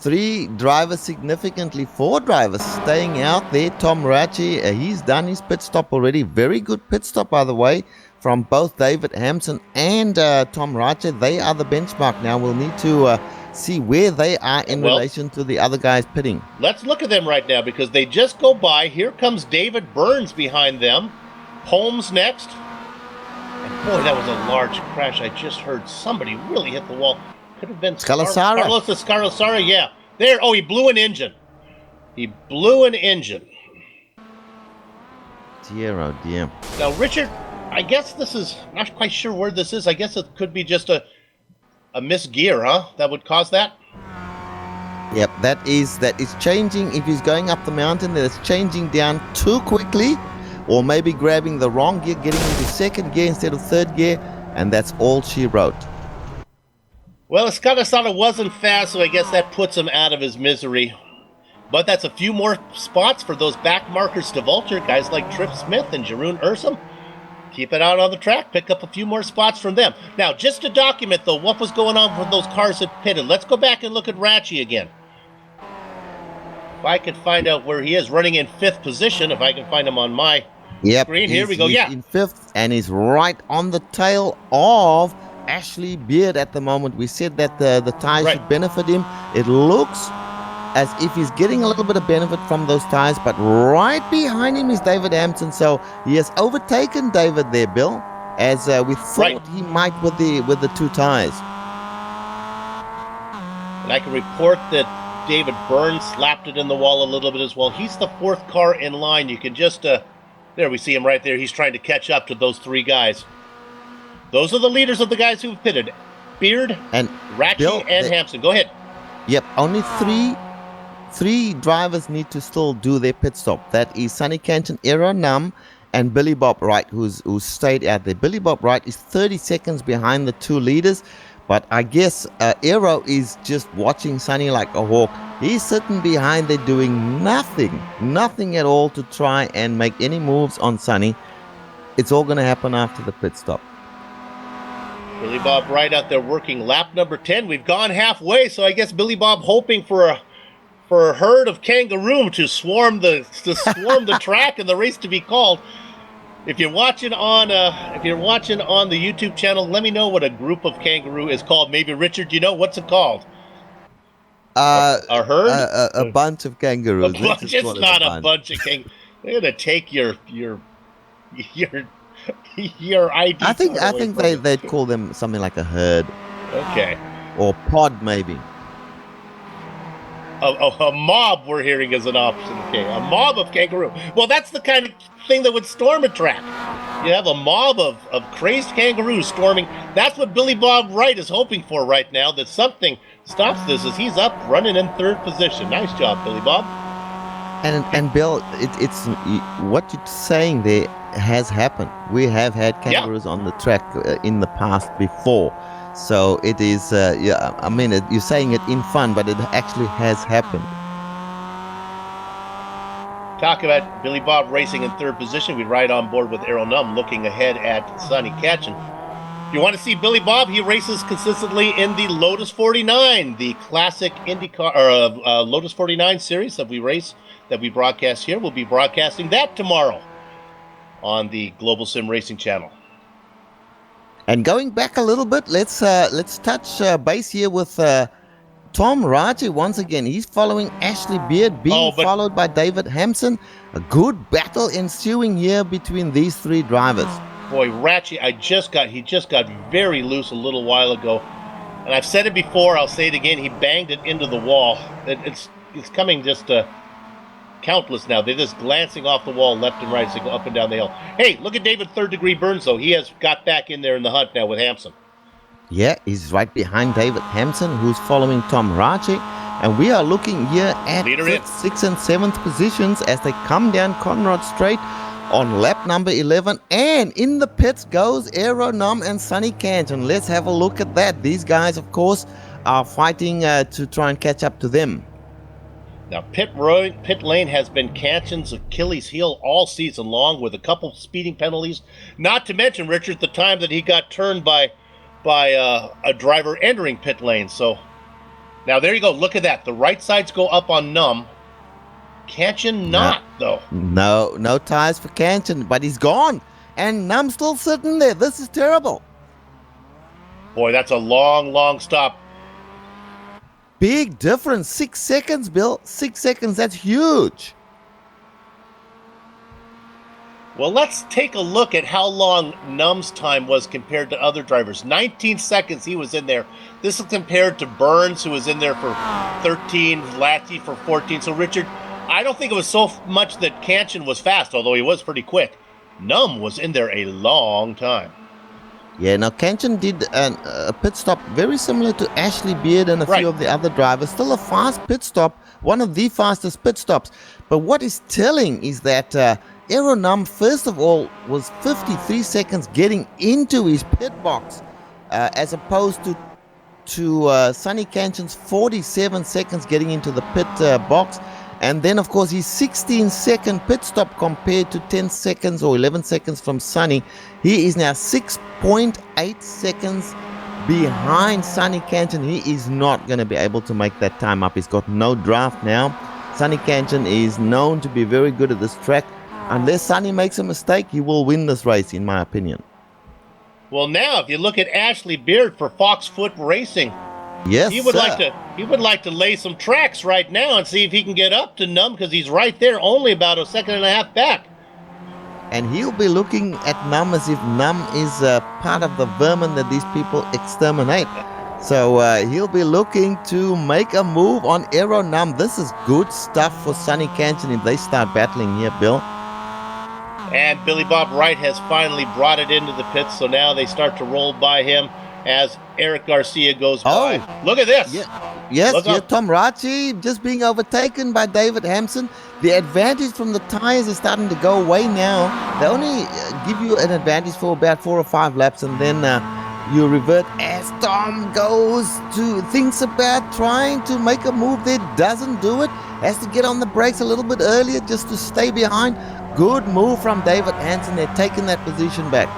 3 drivers significantly, 4 drivers staying out there. Tom Rachi, he's done his pit stop already. Very good pit stop, by the way, from both David Hampson and Tom Rachi. They are the benchmark now. We'll need to see where they are in relation to the other guys pitting. Let's look at them right now because they just go by. Here comes David Burns behind them. Holmes next. And boy, that was a large crash. I just heard somebody really hit the wall. Could have been Scalasara. Carlos Scalasara, yeah. There. Oh, he blew an engine. He blew an engine. Dear, oh dear. Now, Richard, I guess this is, I'm not quite sure where this is. I guess it could be just a misgear, huh? That would cause that? Yep, that is changing. If he's going up the mountain, then it's changing down too quickly, or maybe grabbing the wrong gear, getting into 2nd gear instead of 3rd gear, and that's all she wrote. Well, Scalasara wasn't fast, so I guess that puts him out of his misery. But that's a few more spots for those back markers to Vulture, guys like Tripp Smith and Jeroen Ursum. Keep it out on the track, pick up a few more spots from them. Now, just to document, though, what was going on with those cars that pitted, let's go back and look at Ratchie again. If I could find out where he is, running in 5th position, if I can find him on my screen. Here we go, he's in 5th, and he's right on the tail of Ashley Beard at the moment. We said that the tires should benefit him. It looks as if he's getting a little bit of benefit from those tires, but right behind him is David Hampson, so he has overtaken David there, Bill, as we thought he might with the 2 tires. And I can report that David Burns slapped it in the wall a little bit as well. He's the 4th car in line. You can just there we see him right there. He's trying to catch up to those 3 guys. Those are the leaders of the guys who've pitted: Beard, and Ratchie, and Hampson. Go ahead. Yep, only three drivers need to still do their pit stop. That is Sonny Canton, Aero Num, and Billy Bob Wright, who's stayed out there. Billy Bob Wright is 30 seconds behind the 2 leaders, but I guess Aero is just watching Sonny like a hawk. He's sitting behind there doing nothing at all to try and make any moves on Sonny. It's all going to happen after the pit stop. Billy Bob Wright out there working lap number 10. We've gone halfway, so I guess Billy Bob hoping for a herd of kangaroo to swarm the track and the race to be called. If you're watching on the YouTube channel, let me know what a group of kangaroo is called. Maybe Richard, you know what's it called? A herd? A bunch of kangaroos. It's not a bunch of kangaroos. They're gonna take your ID. I think they'd call them something like a herd. Okay. Or pod, maybe. A mob, we're hearing, is an option. Okay, a mob of kangaroo. Well, that's the kind of thing that would storm a track. You have a mob of crazed kangaroos storming. That's what Billy Bob Wright is hoping for right now, that something stops this as he's up running in 3rd position. Nice job, Billy Bob. And Bill, it's what you're saying there has happened. We have had kangaroos on the track in the past before. So it is, I mean, you're saying it in fun, but it actually has happened. Talk about Billy Bob racing in 3rd position. We ride on board with Aero Num, looking ahead at Sonny Catchin. If you want to see Billy Bob, he races consistently in the Lotus 49, the classic IndyCar or Lotus 49 series that we broadcast here. We'll be broadcasting that tomorrow on the Global Sim Racing channel. And going back a little bit, let's touch base here with Tom Raji once again. He's following Ashley Beard, being followed by David Hampson. A good battle ensuing here between these 3 drivers. Boy, Ratchie, he just got very loose a little while ago, and I've said it before. I'll say it again. He banged it into the wall. It's coming just countless now. They're just glancing off the wall left and right as they go up and down the hill. Hey, look at David Third Degree Burns, though. He has got back in there in the hunt now with Hampson. Yeah, he's right behind David Hampson, who's following Tom Rache. And we are looking here at Leader in. 5th, 6th, and 7th positions as they come down Conrad Straight on lap number 11. And in the pits goes Aero Num and Sonny Canton. Let's have a look at that. These guys, of course, are fighting to try and catch up to them. Now, pit lane has been Canton's Achilles heel all season long, with a couple speeding penalties. Not to mention, Richard, the time that he got turned by a driver entering pit lane. So now there you go. Look at that. The right sides go up on Num. Canton not, though. No tires for Canton, but he's gone. And Num's still sitting there. This is terrible. Boy, that's a long stop. Big difference. 6 seconds, Bill. 6 seconds. That's huge. Well, let's take a look at how long Num's time was compared to other drivers. 19 seconds he was in there. This is compared to Burns, who was in there for 13, Latty for 14. So, Richard, I don't think it was so much that Canton was fast, although he was pretty quick. Num was in there a long time. Yeah, now Canton did a pit stop very similar to Ashley Beard and a few of the other drivers. Still a fast pit stop, one of the fastest pit stops. But what is telling is that Aero Num, first of all, was 53 seconds getting into his pit box, as opposed to Sonny Canton's 47 seconds getting into the pit box. And then, of course, his 16-second pit stop compared to 10 seconds or 11 seconds from Sonny. He is now 6.8 seconds behind Sonny Canton. He is not going to be able to make that time up. He's got no draft now. Sonny Canton is known to be very good at this track. Unless Sonny makes a mistake, he will win this race, in my opinion. Well, now, if you look at Ashley Beard for Foxfoot Racing, yes, he would like to lay some tracks right now and see if he can get up to Num, because he's right there, only about a second and a half back. And he'll be looking at Num as if Num is part of the vermin that these people exterminate. So he'll be looking to make a move on Aero Num. This is good stuff for Sonny Canton if they start battling here, Bill. And Billy Bob Wright has finally brought it into the pits, so now they start to roll by him as Eric Garcia goes by. Look at this. Yes, Tom Rache just being overtaken by David Hampson. The advantage from the tires is starting to go away now. They only give you an advantage for about 4 or 5 laps, and then you revert as Tom thinks about trying to make a move there, doesn't do it, has to get on the brakes a little bit earlier just to stay behind. Good move from David Hampson. They're taking that position back.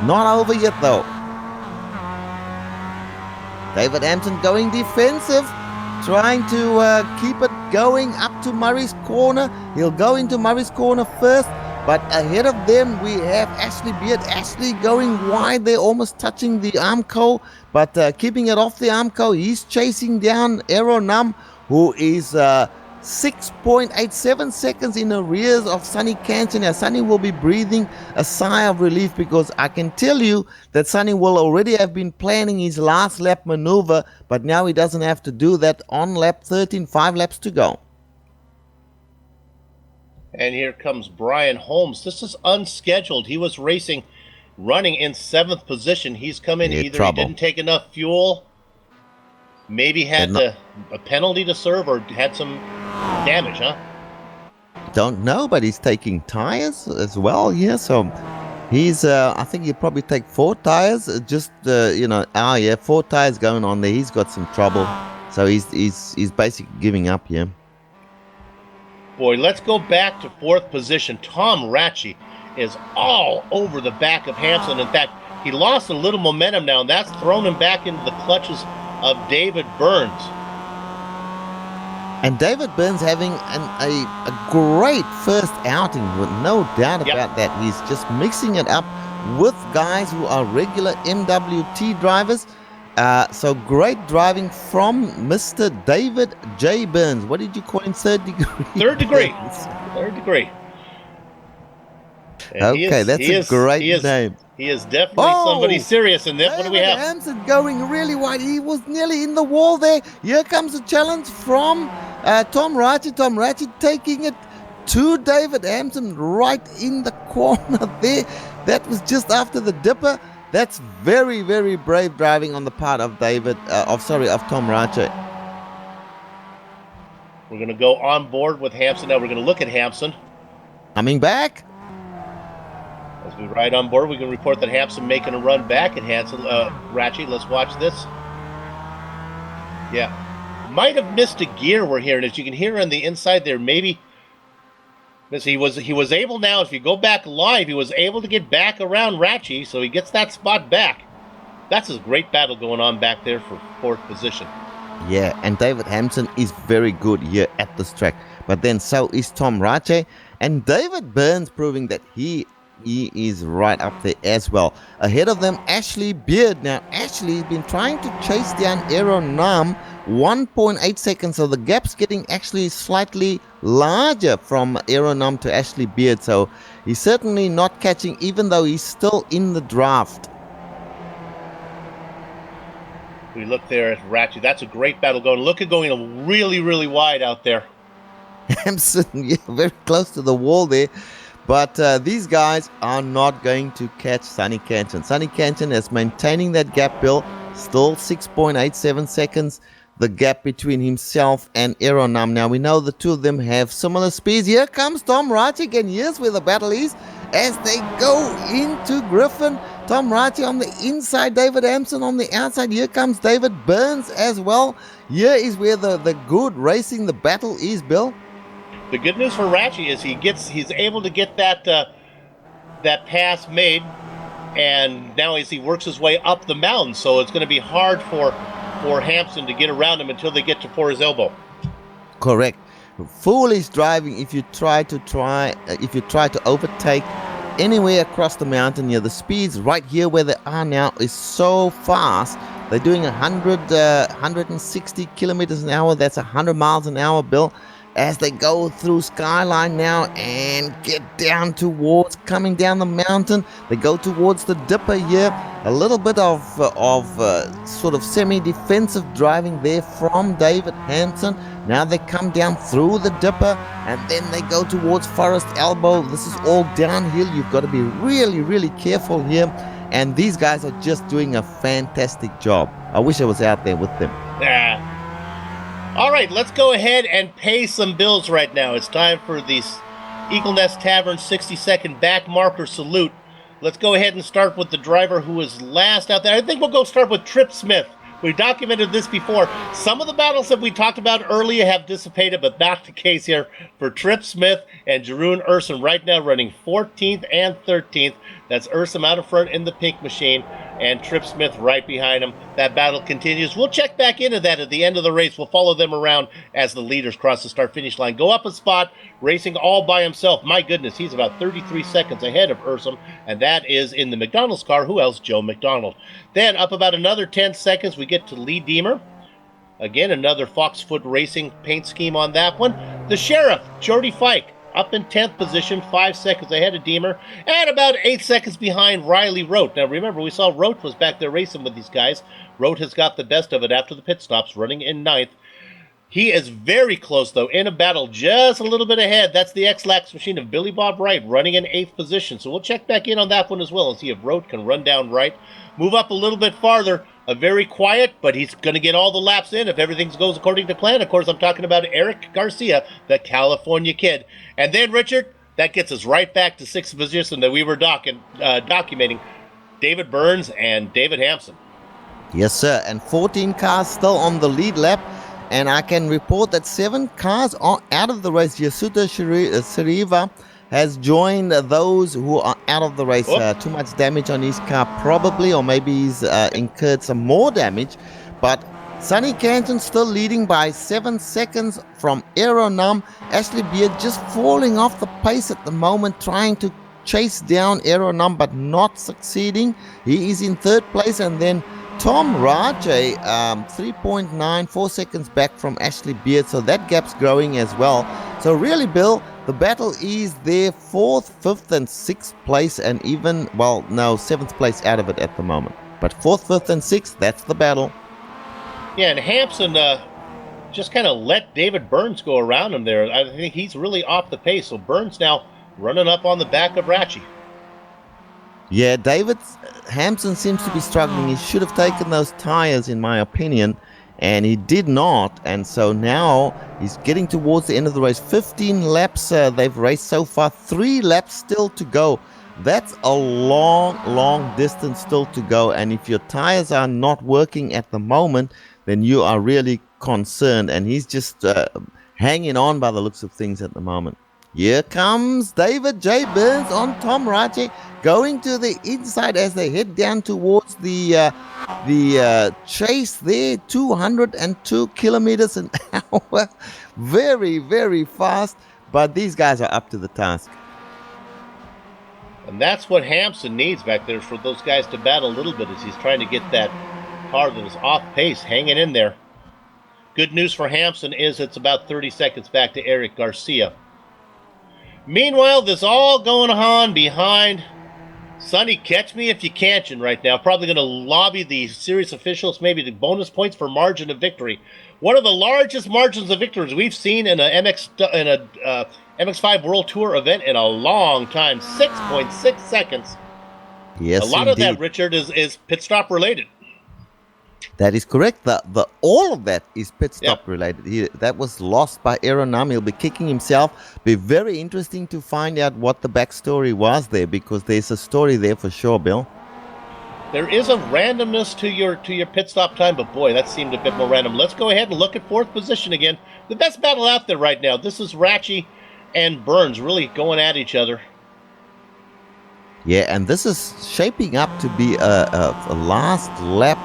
Not over yet, though. David Hampson going defensive, trying to keep it going up to Murray's corner. He'll go into Murray's corner first, but ahead of them we have Ashley Beard. Ashley going wide there, almost touching the Armco, but keeping it off the Armco. He's chasing down Aero Num, who is 6.87 seconds in arrears of Sonny Canton. Now, Sonny will be breathing a sigh of relief, because I can tell you that Sonny will already have been planning his last lap maneuver, but now he doesn't have to do that on lap 13, 5 laps to go. And here comes Brian Holmes. This is unscheduled. He was running in 7th position. He's come in, either he didn't take enough fuel, maybe had a penalty to serve, or had some damage, huh? Don't know, but he's taking tires as well here. So he's, I think he'll probably take 4 tires. 4 tires going on there. He's got some trouble. So he's basically giving up here. Boy, let's go back to 4th position. Tom Rache is all over the back of Hampson. In fact, he lost a little momentum now, and that's thrown him back into the clutches of David Burns. And David Burns having a great first outing, with no doubt about that. He's just mixing it up with guys who are regular MWT drivers. So great driving from Mr. David J. Burns. What did you call him? Third degree? Third degree. Third degree. And okay, that's a great name. He is definitely somebody serious in this. What do we have? Hampson going really wide. He was nearly in the wall there. Here comes a challenge from Tom Ratchie taking it to David Hampson right in the corner there. That was just after the dipper. That's very, very brave driving on the part of Tom Ratchie. We're going to go on board with Hampson. Now we're going to look at Hampson. Coming back. As we ride on board, we can report that Hampson making a run back at Ratchie. Let's watch this. Yeah. Might have missed a gear we're hearing. As you can hear on the inside there, maybe he was able now, if you go back live, he was able to get back around Ratchie, so he gets that spot back. That's a great battle going on back there for fourth position. Yeah, and David Hampson is very good here at this track. But then so is Tom Ratchie, and David Burns proving that he is right up there as well. Ahead of them, Ashley Beard. Now, Ashley's been trying to chase down Aero Nam 1.8 seconds, so the gap's getting actually slightly larger from Aero Nam to Ashley Beard, so he's certainly not catching, even though he's still in the draft. We look there at Ratchie. That's a great battle going. Look at going really, really wide out there. Hampson, yeah, very close to the wall there. But these guys are not going to catch Sonny Canton. Sonny Canton is maintaining that gap, Bill. Still 6.87 seconds, the gap between himself and Aero Nam. Now, we know the two of them have similar speeds. Here comes Tom Ratchie, and here's where the battle is as they go into Griffin. Tom Ratchie on the inside, David Hampson on the outside. Here comes David Burns as well. Here is where the good racing, the battle is, Bill. The good news for Ratchie is he's able to get that pass made, and now as he works his way up the mountain, so it's going to be hard for Hampson to get around him until they get to for his elbow. Correct. Foolish driving if you try to overtake anywhere across the mountain here. The speeds right here where they are now is so fast. They're doing 160 kilometers an hour. That's 100 miles an hour, Bill. As they go through Skyline now and get down towards, coming down the mountain, they go towards the dipper here. A little bit of sort of semi-defensive driving there from David Hampson. Now they come down through the dipper and then they go towards Forest Elbow. This is all downhill. You've got to be really, really careful here. And these guys are just doing a fantastic job. I wish I was out there with them. Yeah. All right, let's go ahead and pay some bills right now. It's time for the Eagle Nest Tavern 60-second back marker salute. Let's go ahead and start with the driver who was last out there. I think we'll go start with Trip Smith. We documented this before. Some of the battles that we talked about earlier have dissipated, but not the case here for Trip Smith and Jeroen Ursum right now running 14th and 13th. That's Ursum out in front in the pink machine and Trip Smith right behind him. That battle continues. We'll check back into that at the end of the race. We'll follow them around as the leaders cross the start-finish line. Go up a spot, racing all by himself. My goodness, he's about 33 seconds ahead of Ursum, and that is in the McDonald's car. Who else? Joe McDonald. Then up about another 10 seconds, we get to Lee Deemer. Again, another Foxfoot Racing paint scheme on that one. The Sheriff, Jordy Fike, up in 10th position, 5 seconds ahead of Deemer, and about 8 seconds behind Riley Rote. Now remember, we saw Rote was back there racing with these guys. Rote has got the best of it after the pit stops, running in 9th. He is very close, though, in a battle just a little bit ahead. That's the X-Lax machine of Billy Bob Wright running in 8th position. So we'll check back in on that one as well and see if Rote can run down Wright. Move up a little bit farther. A very quiet, but he's going to get all the laps in if everything goes according to plan. Of course, I'm talking about Eric Garcia, the Kid. And then, Richard, that gets us right back to 6th position that we were documenting. David Burns and David Hampson. Yes, sir. And 14 cars still on the lead lap. And I can report that 7 cars are out of the race. Yasuda Siriva has joined those who are out of the race. Too much damage on his car probably, or maybe he's incurred some more damage. But Sonny Canton still leading by 7 seconds from Aero Nam. Ashley Beard just falling off the pace at the moment, trying to chase down Aero Nam but not succeeding. He is in 3rd place, and then Tom Ratchie 3.94 seconds back from Ashley Beard, so that gap's growing as well. So really, Bill, the battle is there, 4th, 5th, and 6th place, and even, 7th place out of it at the moment. But 4th, 5th, and 6th, that's the battle. Yeah, and Hampson just kind of let David Burns go around him there. I think he's really off the pace. So Burns now running up on the back of Ratchie. Yeah, David Hampson seems to be struggling. He should have taken those tires, in my opinion, and he did not. And so now he's getting towards the end of the race. 15 laps they've raced so far. 3 laps still to go. That's a long distance still to go. And if your tires are not working at the moment, then you are really concerned. And he's just hanging on by the looks of things at the moment. Here comes David J. Burns on Tom Rache, going to the inside as they head down towards the chase there. 202 kilometers an hour. Very, very fast. But these guys are up to the task. And that's what Hampson needs back there, for those guys to battle a little bit as he's trying to get that car that is off pace hanging in there. Good news for Hampson is it's about 30 seconds back to Eric Garcia. Meanwhile, this all going on behind Sonny Catch Me If You Can'tion right now. Probably going to lobby the series officials, maybe the bonus points for margin of victory. One of the largest margins of victories we've seen in a MX-5 World Tour event in a long time. 6.6 seconds. Yes, a lot indeed. of that, Richard, is pit stop related. That is correct. The all of that is pit stop related. That was lost by Aeronam. He'll be kicking himself. Be very interesting to find out what the backstory was there, because there's a story there for sure, Bill. There is a randomness to your pit stop time, but boy, that seemed a bit more random. Let's go ahead and look at 4th position again. The best battle out there right now. This is Ratchie and Burns really going at each other. Yeah, and this is shaping up to be a last lap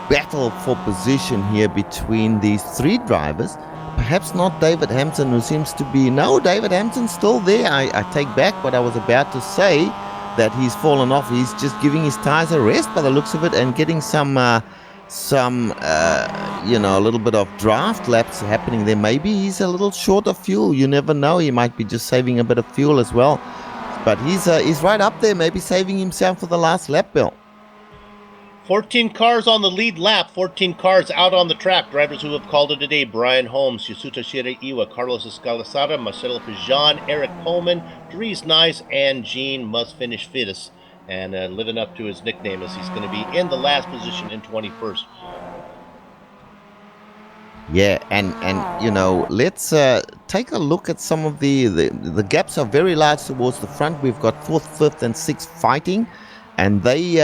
battle for position here between these 3 drivers. Perhaps not David Hampson, who seems to be... No, David Hampson's still there. I take back what I was about to say, that he's fallen off. He's just giving his tires a rest by the looks of it, and getting some a little bit of draft laps happening there. Maybe he's a little short of fuel. You never know. He might be just saving a bit of fuel as well. But he's right up there, maybe saving himself for the last lap, Bill. 14 cars on the lead lap, 14 cars out on the track. Drivers who have called it today: Brian Holmes, Yasuta Shiraiwa, Carlos Escalazada, Marcelo Pijan, Eric Coleman, Dries Nice, and Gene Must Finish Fittest. And living up to his nickname, as he's going to be in the last position in 21st. Yeah, and let's take a look at some of the gaps are very large towards the front. We've got 4th, 5th, and 6th fighting. And we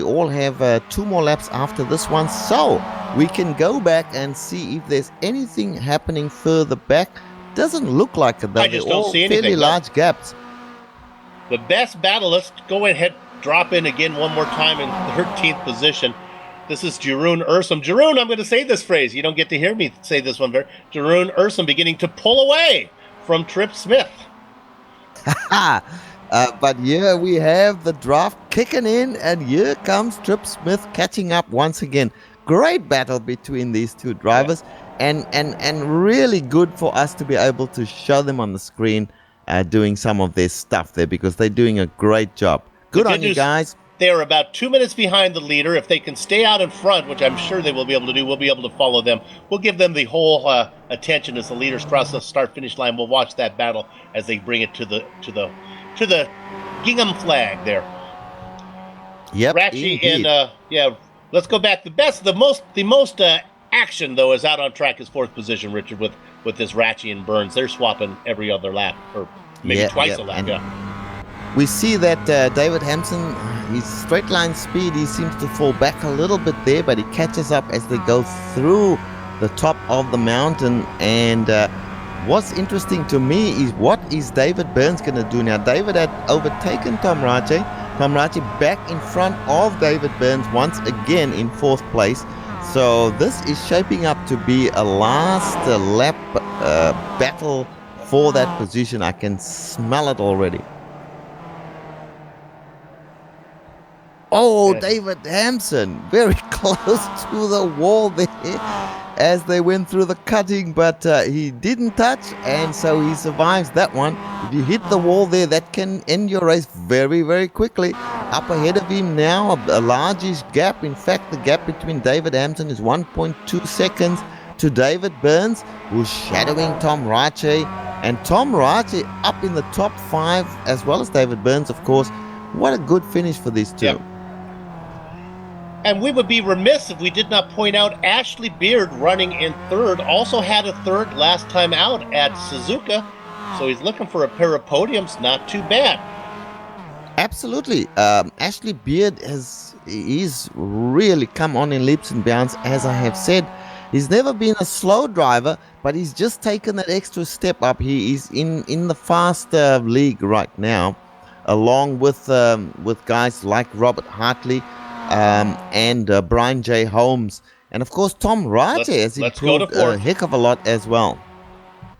all have 2 more laps after this one, so we can go back and see if there's anything happening further back. Doesn't look like it, though. I just don't see anything. Fairly large gaps. The best battle, let's go ahead, drop in again one more time in 13th position. This is Jeroen Ursum. Jeroen, I'm going to say this phrase. You don't get to hear me say this one. Jeroen Ursum beginning to pull away from Trip Smith. But here we have the draft kicking in, and here comes Trip Smith catching up once again. Great battle between these 2 drivers, and really good for us to be able to show them on the screen doing some of their stuff there, because they're doing a great job. Good on you guys. They are about 2 minutes behind the leader. If they can stay out in front, which I'm sure they will be able to do, we'll be able to follow them. We'll give them the whole attention as the leaders cross the start-finish line. We'll watch that battle as they bring it to the gingham flag there. Yep, Ratchie and let's go back. The most action though is out on track is 4th position, Richard, with this Ratchie and Burns. They're swapping every other lap, or maybe twice a lap. We see that David Hampson, his straight line speed, he seems to fall back a little bit there, but he catches up as they go through the top of the mountain. And what's interesting to me is, what is David Burns going to do now? David had overtaken Tom Rache. Tom Rache back in front of David Burns once again in 4th place. So this is shaping up to be a last lap battle for that position. I can smell it already. Oh, David Hampson, very close to the wall there as they went through the cutting, but he didn't touch, and so he survives that one. If you hit the wall there, that can end your race very, very quickly. Up ahead of him now, a largish gap. In fact, the gap between David Hampson is 1.2 seconds. to David Burns, who's shadowing Tom Rache. And Tom Rache up in the top 5, as well as David Burns, of course. What a good finish for these two. Yep. And we would be remiss if we did not point out Ashley Beard running in third. Also had a third last time out at Suzuka. So he's looking for a pair of podiums. Not too bad. Absolutely. Ashley Beard he's really come on in leaps and bounds, as I have said. He's never been a slow driver, but he's just taken that extra step up. He is in the fast league right now, along with guys like Robert Hartley and Brian J. Holmes. And, of course, Tom Rache has improved a heck of a lot as well.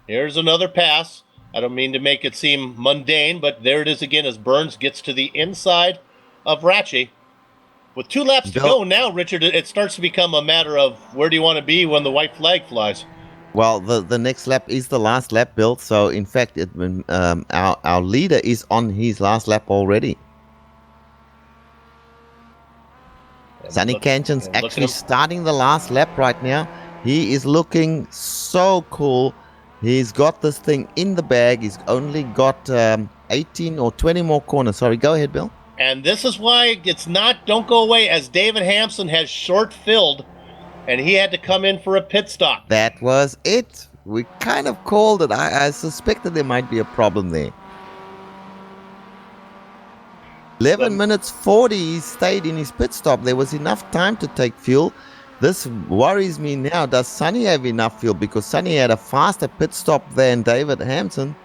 Here's another pass. I don't mean to make it seem mundane, but there it is again as Burns gets to the inside of Rache. With 2 laps to go now, Richard, it starts to become a matter of where do you want to be when the white flag flies? Well, the next lap is the last lap, Bill. So, in fact, our leader is on his last lap already. Sonny Kanchan's actually starting the last lap right now. He is looking so cool. He's got this thing in the bag. He's only got 18 or 20 more corners. Sorry, go ahead, Bill. And this is why don't go away, as David Hampson has short-filled, and he had to come in for a pit stop. That was it. We kind of called it. I suspected there might be a problem there. 11 minutes 40, he stayed in his pit stop. There was enough time to take fuel. This worries me now. Does Sonny have enough fuel? Because Sonny had a faster pit stop than David Hampson.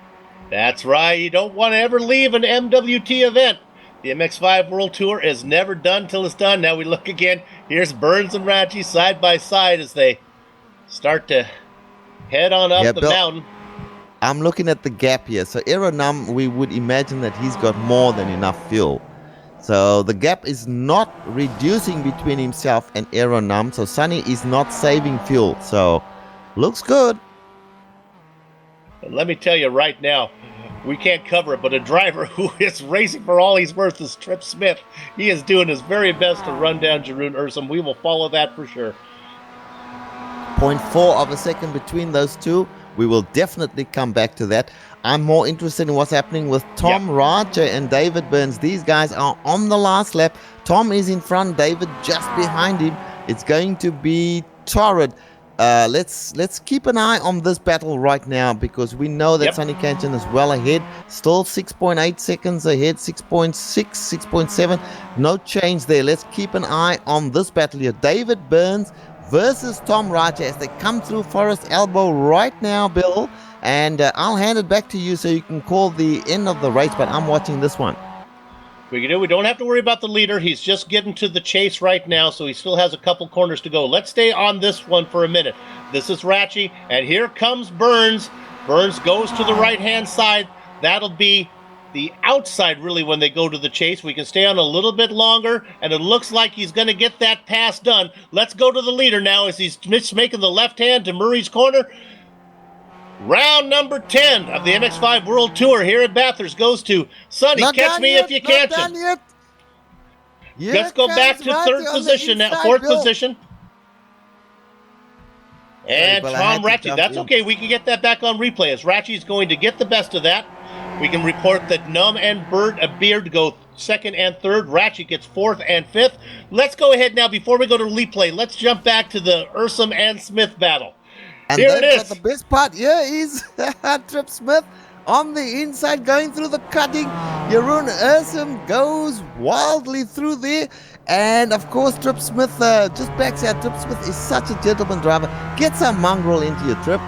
That's right. You don't want to ever leave an MWT event. The MX-5 World Tour is never done till it's done. Now we look again. Here's Burns and Rache side by side as they start to head on up the mountain. I'm looking at the gap here. So Aeronum, we would imagine that he's got more than enough fuel. So the gap is not reducing between himself and Aeronum. So Sonny is not saving fuel. So looks good. And let me tell you right now, we can't cover it, but a driver who is racing for all he's worth is Trip Smith. He is doing his very best to run down Jeroen Ursum. We will follow that for sure. 0.4 of a second between those two. We will definitely come back to that. I'm more interested in what's happening with Tom Rache and David Burns. These guys are on the last lap. Tom is in front, David just behind him. It's going to be torrid. Let's keep an eye on this battle right now, because we know that Sonny Kanchan is well ahead. Still 6.8 seconds ahead, 6.6, 6.7. No change there. Let's keep an eye on this battle here. David Burns versus Tom Rache as they come through Forest Elbow right now, Bill. And I'll hand it back to you so you can call the end of the race, but I'm watching this one. We don't have to worry about the leader. He's just getting to the chase right now, so he still has a couple corners to go. Let's stay on this one for a minute. This is Rache, and here comes Burns. Burns goes to the right-hand side. That'll be the outside, really, when they go to the chase. We can stay on a little bit longer, and it looks like he's going to get that pass done. Let's go to the leader now as he's making the left hand to Murray's corner. Round number 10 of the MX-5 World Tour here at Bathurst goes to Sonny. Catch me if you can. Let's go back to third position now, fourth position. And Tom Rache. That's okay. We can get that back on replay as Rache's going to get the best of that. We can report that Num and Beard go second and third. Rache gets fourth and fifth. Let's go ahead now. Before we go to replay, let's jump back to the Ursum and Smith battle. And here it is. The best part here is Trip Smith on the inside going through the cutting. Jeroen Ursum goes wildly through there. And of course, Trip Smith just backs out. Trip Smith is such a gentleman driver. Get some mongrel into your Trip.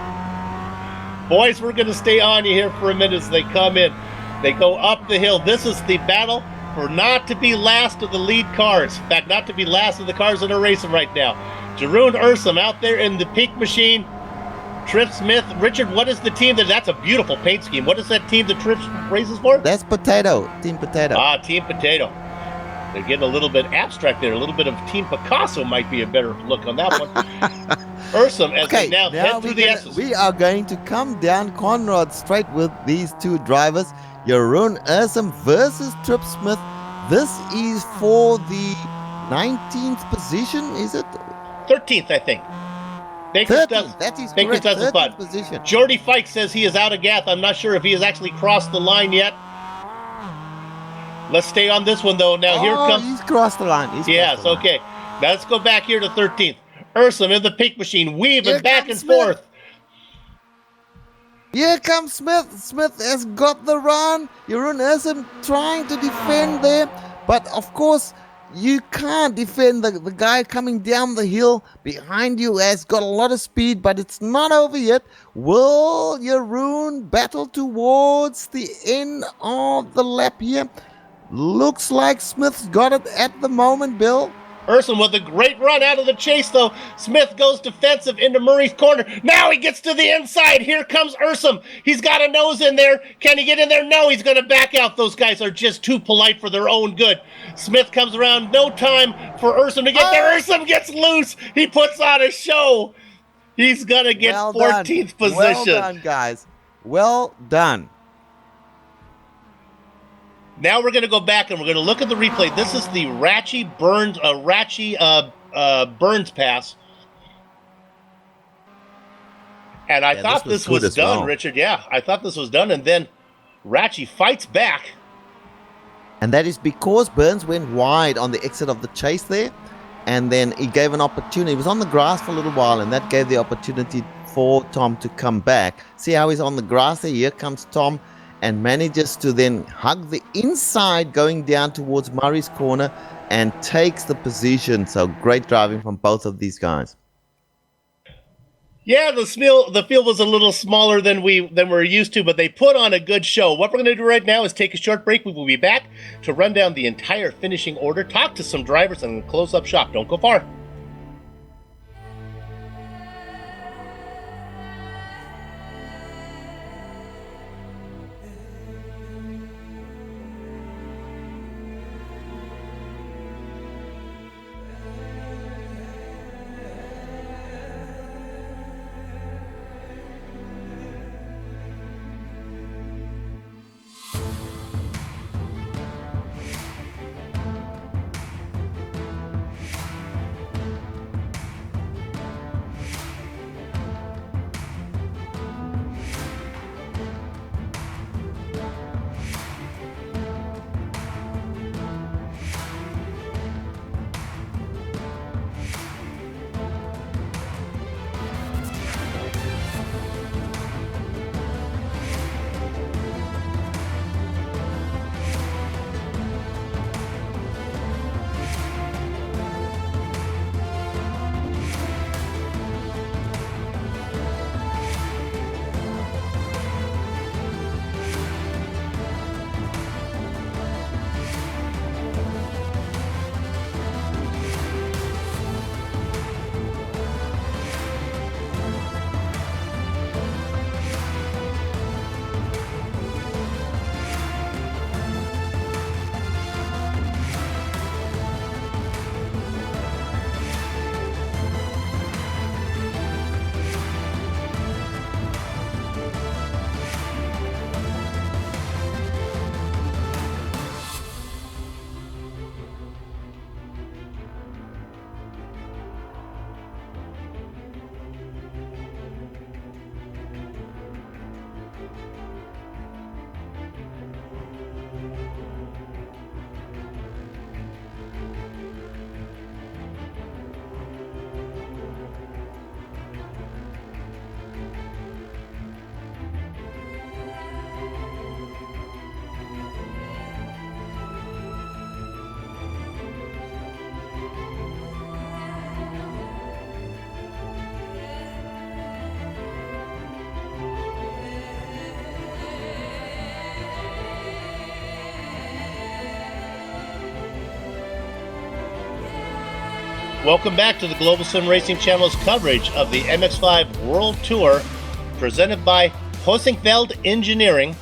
Boys, we're going to stay on you here for a minute as they come in. They go up the hill. This is the battle for not to be last of the lead cars. In fact, not to be last of the cars that are racing right now. Jeroen Ursum out there in the peak machine. Trip Smith. Richard, what is the team that's a beautiful paint scheme. What is that team that Trip races for? That's Potato. Team Potato. Team Potato. They're getting a little bit abstract there. A little bit of Team Picasso might be a better look on that one. Ursum as they now head through the S's. We are going to come down Conrad straight with these two drivers. Jeroen Ursum versus Trip Smith. This is for the 19th position, is it? 13th, I think. Baker's 13th. That is Baker's correct. does the 13th spot. position. Jordy Fike says he is out of gas. I'm not sure if he has actually crossed the line yet. Let's stay on this one, though. Now, here comes... He's crossed the line. Yes, okay. Now, let's go back here to 13th. Ursum in the pink machine, weaving Here back and comes Smith. forth. Here comes Smith. Smith has got the run. Jeroen Ursum trying to defend there. But, of course, you can't defend the guy coming down the hill behind you. Has got a lot of speed, but it's not over yet. Will Jeroen battle towards the end of the lap here? Looks like Smith's got it at the moment, Bill. Ursum with a great run out of the chase, though. Smith goes defensive into Murray's corner. Now he gets to the inside. Here comes Ursum. He's got a nose in there. Can he get in there? No, he's going to back out. Those guys are just too polite for their own good. Smith comes around. No time for Ursum to get there. Ursum gets loose. He puts on a show. He's going to get 14th position. Well done, guys. Well done. Now we're going to go back and we're going to look at the replay. This is the Burns pass. And I thought this was done, well. Richard. Yeah, I thought this was done. And then Ratchie fights back. And that is because Burns went wide on the exit of the chase there. And then he gave an opportunity. He was on the grass for a little while, and that gave the opportunity for Tom to come back. See how he's on the grass there? Here comes Tom. And manages to then hug the inside going down towards Murray's corner and takes the position. So great driving from both of these guys. Yeah, the field was a little smaller than we're used to, but they put on a good show. What we're going to do right now is take a short break. We will be back to run down the entire finishing order, talk to some drivers, and close up shop. Don't go far. Welcome back to the Global Sim Racing Channel's coverage of the MX-5 World Tour, presented by Heusinkveld Engineering.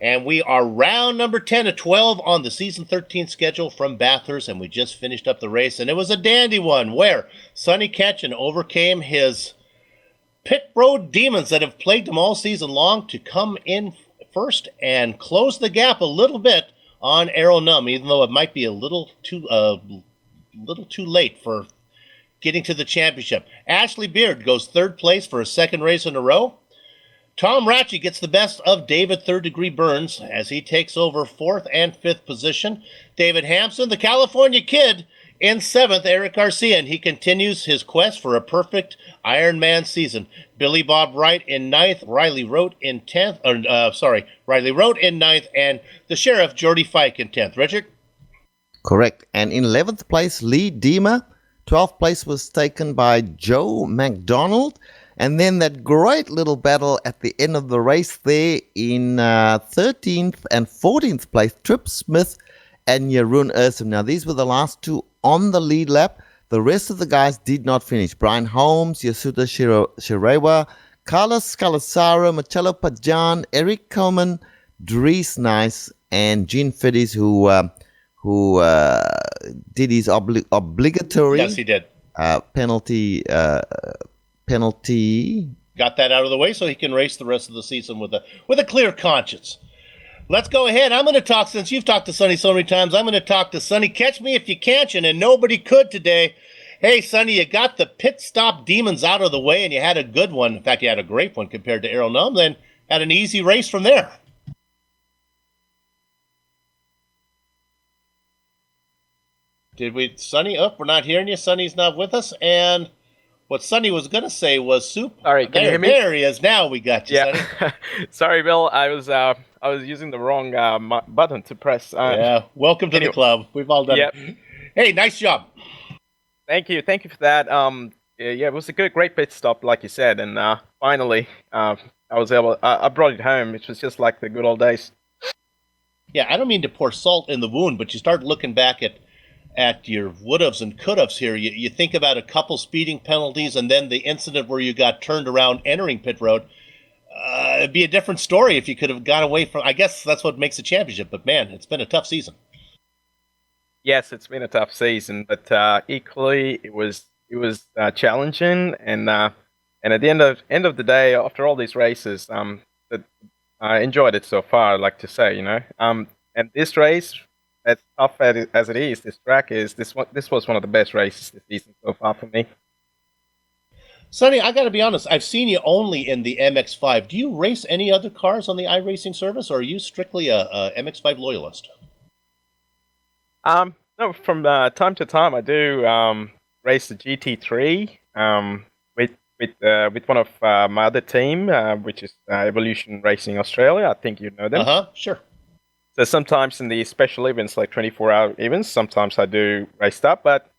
And we are round number 10 of 12 on the season 13 schedule from Bathurst, and we just finished up the race, and it was a dandy one where Sonny Ketchen overcame his pit road demons that have plagued him all season long to come in first and close the gap a little bit on Arrow Num, even though it might be a little too late for getting to the championship. Ashley Beard goes third place for a second race in a row. Tom Ratchey gets the best of David Third Degree Burns as he takes over fourth and fifth position. David Hampson, the California Kid, in seventh. Eric Garcia, and he continues his quest for a perfect Ironman season. Billy Bob Wright in ninth. Riley Rote in 10th. Riley Rote in ninth, and the Sheriff, Jordy Fike, in 10th. Richard? Correct. And in 11th place, Lee Deemer. 12th place was taken by Joe McDonald. And then that great little battle at the end of the race there in 13th and 14th place, Trip Smith and Jeroen Ursum. Now, these were the last two on the lead lap. The rest of the guys did not finish. Brian Holmes, Yasuda Shirewa, Carlos Calasaro, Marcello Pajan, Eric Coleman, Dries Nice, and Gene Fiddies, who did his obligatory Yes, he did. penalty. Got that out of the way so he can race the rest of the season with a clear conscience. Let's go ahead. I'm going to talk, since you've talked to Sonny so many times, I'm going to talk to Sonny. Catch me if you can't, and nobody could today. Hey, Sonny, you got the pit stop demons out of the way, and you had a good one. In fact, you had a great one compared to Errol Num, then had an easy race from there. Did we, Sonny? Oh, we're not hearing you. Sonny's not with us, and what Sonny was going to say was soup. Sorry, can you hear me? There he is. Now we got you, Sonny. Sorry, Bill. I was using the wrong button to press. Yeah, welcome to the club. We've all done it. Hey, nice job. Thank you for that. It was a great pit stop, like you said, and finally, I was able. I brought it home. It was just like the good old days. Yeah, I don't mean to pour salt in the wound, but you start looking back at your would-haves and could-haves here. You think about a couple speeding penalties, and then the incident where you got turned around entering pit road. It'd be a different story if you could have got away from. I guess that's what makes a championship. But man, it's been a tough season. Yes, it's been a tough season, but equally it was challenging, and at the end of the day, after all these races, I enjoyed it so far. I'd like to say, and this race, as tough as it is, this track is this was one of the best races this season so far for me. Sonny, I got to be honest. I've seen you only in the MX-5. Do you race any other cars on the iRacing service, or are you strictly a MX-5 loyalist? No, from time to time I do race the GT3 with one of my other team, which is Evolution Racing Australia. I think you know them. Sure. So sometimes in the special events, like 24-hour events, sometimes I do race up, but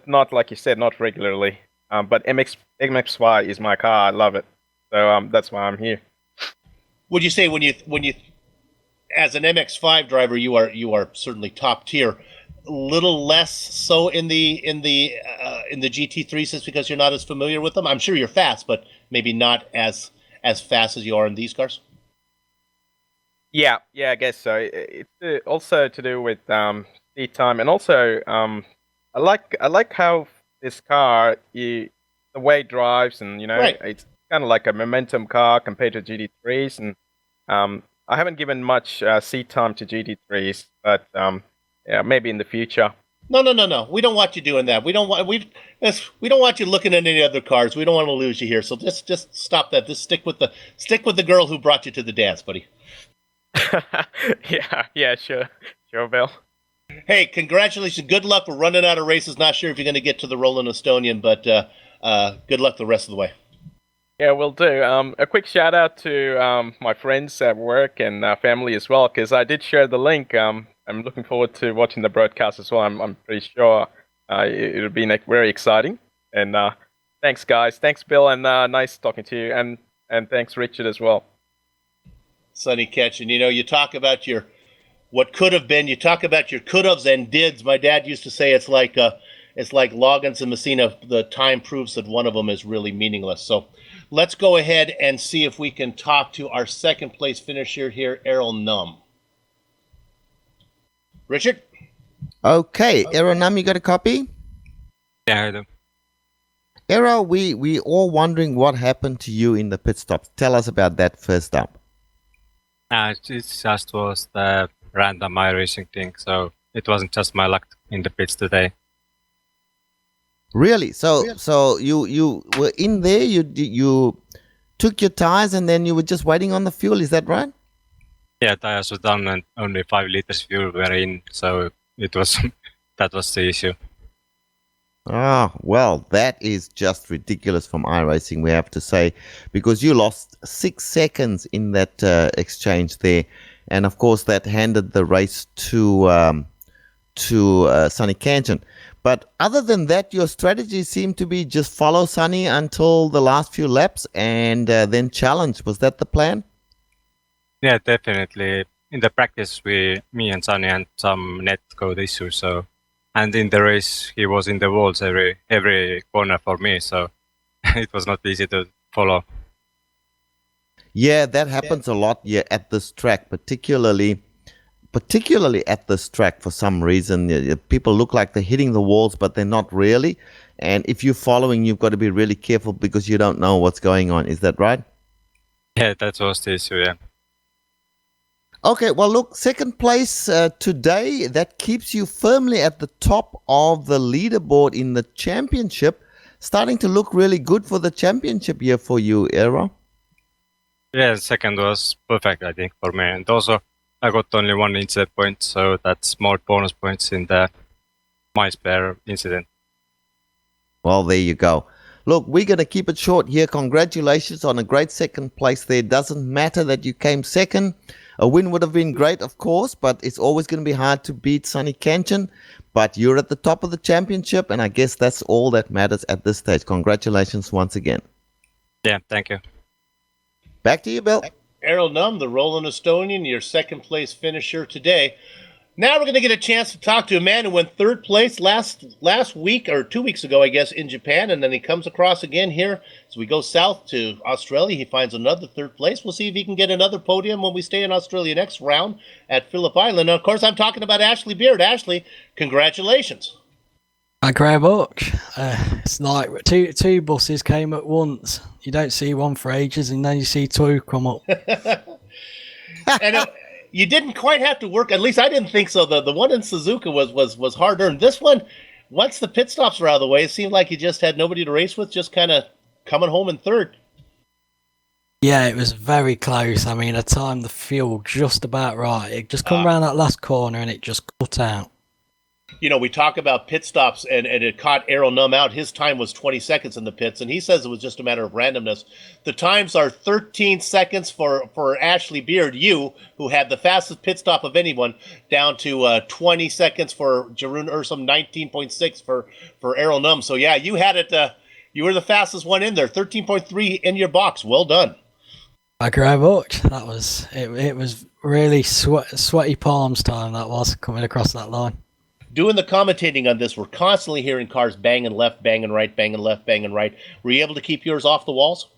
not, like you said, not regularly. But MX-5 is my car. I love it. So that's why I'm here. Would you say when you as an MX-5 driver, you are certainly top tier? A little less so in the GT3s, just because you're not as familiar with them. I'm sure you're fast, but maybe not as fast as you are in these cars. Yeah, I guess so. It's also to do with speed time, and also I like how this car, the way it drives, and right. It's kind of like a momentum car compared to GT3s, and I haven't given much seat time to GT3s, but yeah, maybe in the future. No. We don't want you doing that. We don't want you looking at any other cars. We don't want to lose you here. So just stop that. Just stick with the girl who brought you to the dance, buddy. Yeah, sure, Bill. Hey, congratulations. Good luck. We're running out of races. Not sure if you're going to get to the Roland Estonian, but good luck the rest of the way. Yeah, we'll do. A quick shout out to my friends at work and family as well, because I did share the link. I'm looking forward to watching the broadcast as well. I'm pretty sure it'll be very exciting. And thanks, guys. Thanks, Bill, and nice talking to you. And thanks, Richard, as well. Sonny Ketchen, you talk about your what could have been. You talk about your could haves and dids. My dad used to say it's like Loggins and Messina. The time proves that one of them is really meaningless. So let's go ahead and see if we can talk to our second place finisher here, Errol Num. Richard? Okay, Errol Num, you got a copy? Yeah, I do. Errol, we all wondering what happened to you in the pit stops. Tell us about that first up. It just was the random iRacing thing, so it wasn't just my luck in the pits today. Really? So you were in there. You took your tires and then you were just waiting on the fuel. Is that right? Yeah, tires were done and only 5 liters fuel were in, so it was that was the issue. Ah, well, that is just ridiculous from iRacing, we have to say, because you lost 6 seconds in that exchange there, and of course that handed the race to Sonny Canton. But other than that, your strategy seemed to be just follow Sonny until the last few laps and then challenge. Was that the plan? Yeah, definitely. In the practice, me and Sonny had some net code issues, so. And in the race, he was in the walls every corner for me, so it was not easy to follow. Yeah, that happens a lot at this track, particularly at this track for some reason. People look like they're hitting the walls, but they're not really. And if you're following, you've got to be really careful because you don't know what's going on. Is that right? Yeah, that was the issue, yeah. Okay, well, look, second place today, that keeps you firmly at the top of the leaderboard in the championship. Starting to look really good for the championship year for you, Eero. Yeah, second was perfect, I think, for me. And also, I got only 1 incident point, so that's more bonus points in the my spare incident. Well, there you go. Look, we're going to keep it short here. Congratulations on a great second place there. Doesn't matter that you came second. A win would have been great, of course, but it's always going to be hard to beat Sonny Canton. But you're at the top of the championship, and I guess that's all that matters at this stage. Congratulations once again. Yeah, thank you. Back to you, Bill. Errol Num, the Roland Estonian, your second place finisher today. Now we're going to get a chance to talk to a man who went third place last week, or 2 weeks ago, I guess, in Japan, and then he comes across again here. So we go south to Australia. He finds another third place. We'll see if he can get another podium when we stay in Australia next round at Phillip Island. Now, of course, I'm talking about Ashley Beard. Ashley, congratulations. Thank you very much. It's like two buses came at once. You don't see one for ages, and then you see two come up. And you didn't quite have to work. At least I didn't think so. The one in Suzuka was hard earned. This one, once the pit stops were out of the way, it seemed like you just had nobody to race with, just kind of coming home in third. Yeah, it was very close. I mean, I timed the fuel just about right. It just come around that last corner and it just cut out. You know, we talk about pit stops, and it caught Errol Num out. His time was 20 seconds in the pits, and he says it was just a matter of randomness. The times are 13 seconds for Ashley Beard, who had the fastest pit stop of anyone, down to 20 seconds for Jeroen Ursum, 19.6 for Errol Num. So, yeah, you had it. You were the fastest one in there, 13.3 in your box. Well done. Thank you very much. That was it was really sweaty palms time, that was, coming across that line. Doing the commentating on this, we're constantly hearing cars banging left, banging right, banging left, banging right. Were you able to keep yours off the walls?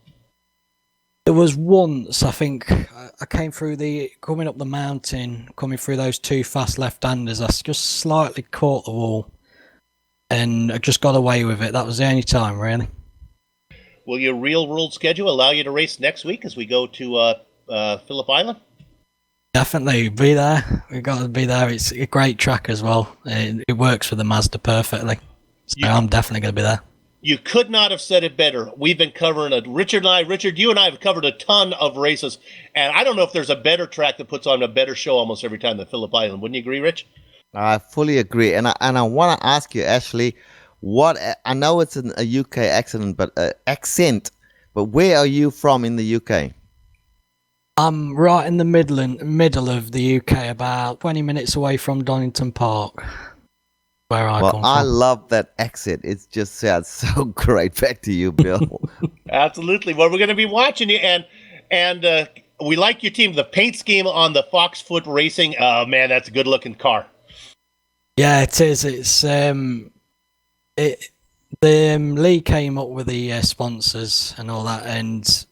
There was once, I think, I came through coming up the mountain, coming through those two fast left-handers. I just slightly caught the wall, and I just got away with it. That was the only time, really. Will your real-world schedule allow you to race next week as we go to Phillip Island? Definitely be there. We've got to be there. It's a great track as well. It works for the Mazda perfectly. So I'm definitely going to be there. You could not have said it better. We've been covering it. Richard, you and I have covered a ton of races, and I don't know if there's a better track that puts on a better show almost every time than Phillip Island. Wouldn't you agree, Rich? I fully agree, and I want to ask you, Ashley, I know it's a UK accent, but where are you from in the UK? I'm right in the middle of the UK, about 20 minutes away from Donington Park, where I come from. I love that accent. It just sounds so great. Back to you, Bill. Absolutely. Well, we're going to be watching you, and we like your team. The paint scheme on the Foxfoot Racing, oh man, that's a good-looking car. Yeah, it is. It's Lee came up with the sponsors and all that, and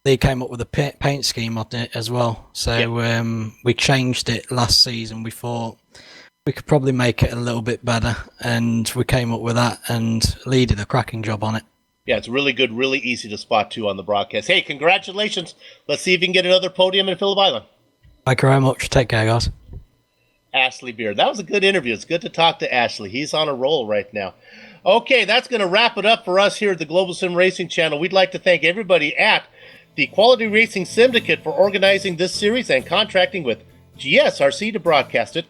they came up with a paint scheme on it as well. So we changed it last season. We thought we could probably make it a little bit better, and we came up with that, and Lee did a cracking job on it. Yeah, it's really good, really easy to spot too on the broadcast. Hey, congratulations. Let's see if you can get another podium in Phillip Island. Thank you very much. Take care, guys. Ashley Beard. That was a good interview. It's good to talk to Ashley. He's on a roll right now. Okay, that's going to wrap it up for us here at the Global Sim Racing Channel. We'd like to thank everybody at the Quality Racing Sim-dicate for organizing this series and contracting with GSRC to broadcast it.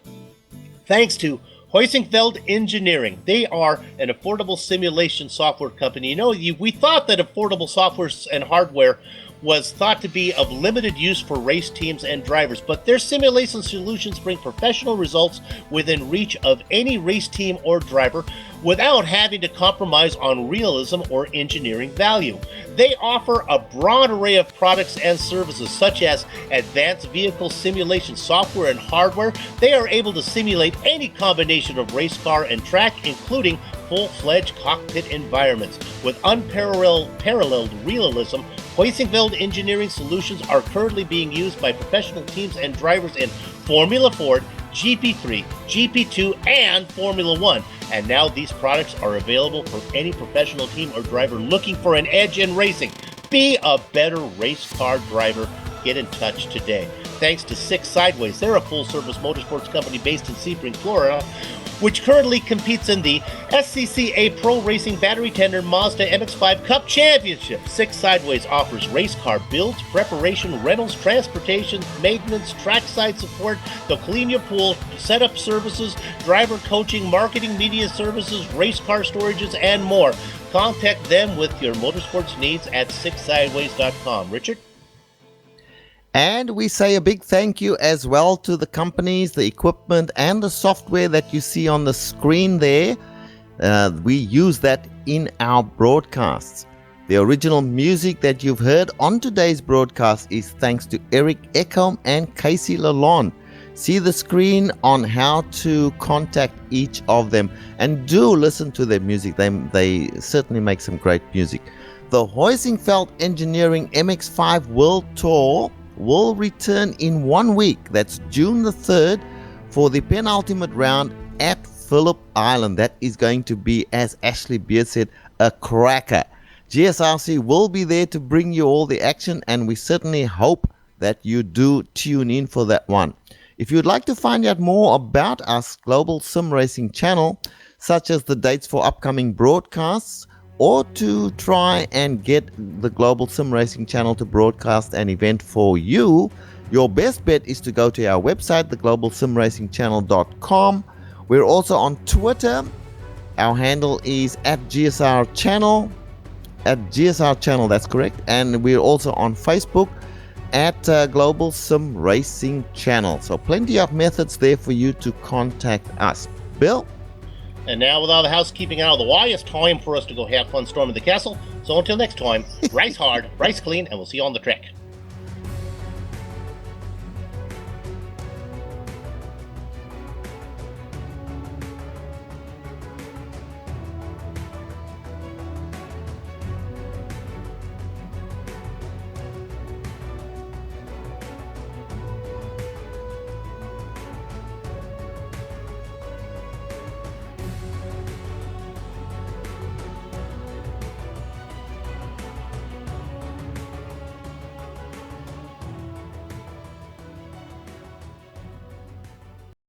Thanks to Heusinkveld Engineering. They are an affordable simulation software company. You know, we thought that affordable software and hardware was thought to be of limited use for race teams and drivers, but their simulation solutions bring professional results within reach of any race team or driver without having to compromise on realism or engineering value. They offer a broad array of products and services such as advanced vehicle simulation software and hardware. They are able to simulate any combination of race car and track, including full-fledged cockpit environments. With unparalleled realism, Heusinkveld Engineering Solutions are currently being used by professional teams and drivers in Formula Ford, GP3, GP2, and Formula One. And now these products are available for any professional team or driver looking for an edge in racing. Be a better race car driver. Get in touch today. Thanks to Six Sideways. They're a full-service motorsports company based in Sebring, Florida, which currently competes in the SCCA Pro Racing Battery Tender Mazda MX-5 Cup Championship. Six Sideways offers race car builds, preparation, rentals, transportation, maintenance, trackside support, they'll clean your pool, setup services, driver coaching, marketing, media services, race car storages, and more. Contact them with your motorsports needs at sixsideways.com. Richard? And we say a big thank you as well to the companies, the equipment, and the software that you see on the screen there. We use that in our broadcasts. The original music that you've heard on today's broadcast is thanks to Eric Ekholm and Casey Lalonde. See the screen on how to contact each of them, and do listen to their music. They certainly make some great music. The Heusinkveld Engineering MX-5 World Tour will return in 1 week. That's June the 3rd for the penultimate round at Phillip Island. That is going to be, as Ashley Beard said, a cracker. GSRC will be there to bring you all the action, and we certainly hope that you do tune in for that one. If you'd like to find out more about us Global Sim Racing Channel, such as the dates for upcoming broadcasts, or to try and get the Global Sim Racing Channel to broadcast an event for you, your best bet is to go to our website, theglobalsimracingchannel.com. We're also on Twitter. Our handle is @GSR Channel, that's correct. And we're also on Facebook at Global Sim Racing Channel. So plenty of methods there for you to contact us. Bill? And now, with all the housekeeping out of the way, it's time for us to go have fun storming the castle. So until next time, race hard, race clean, and we'll see you on the track.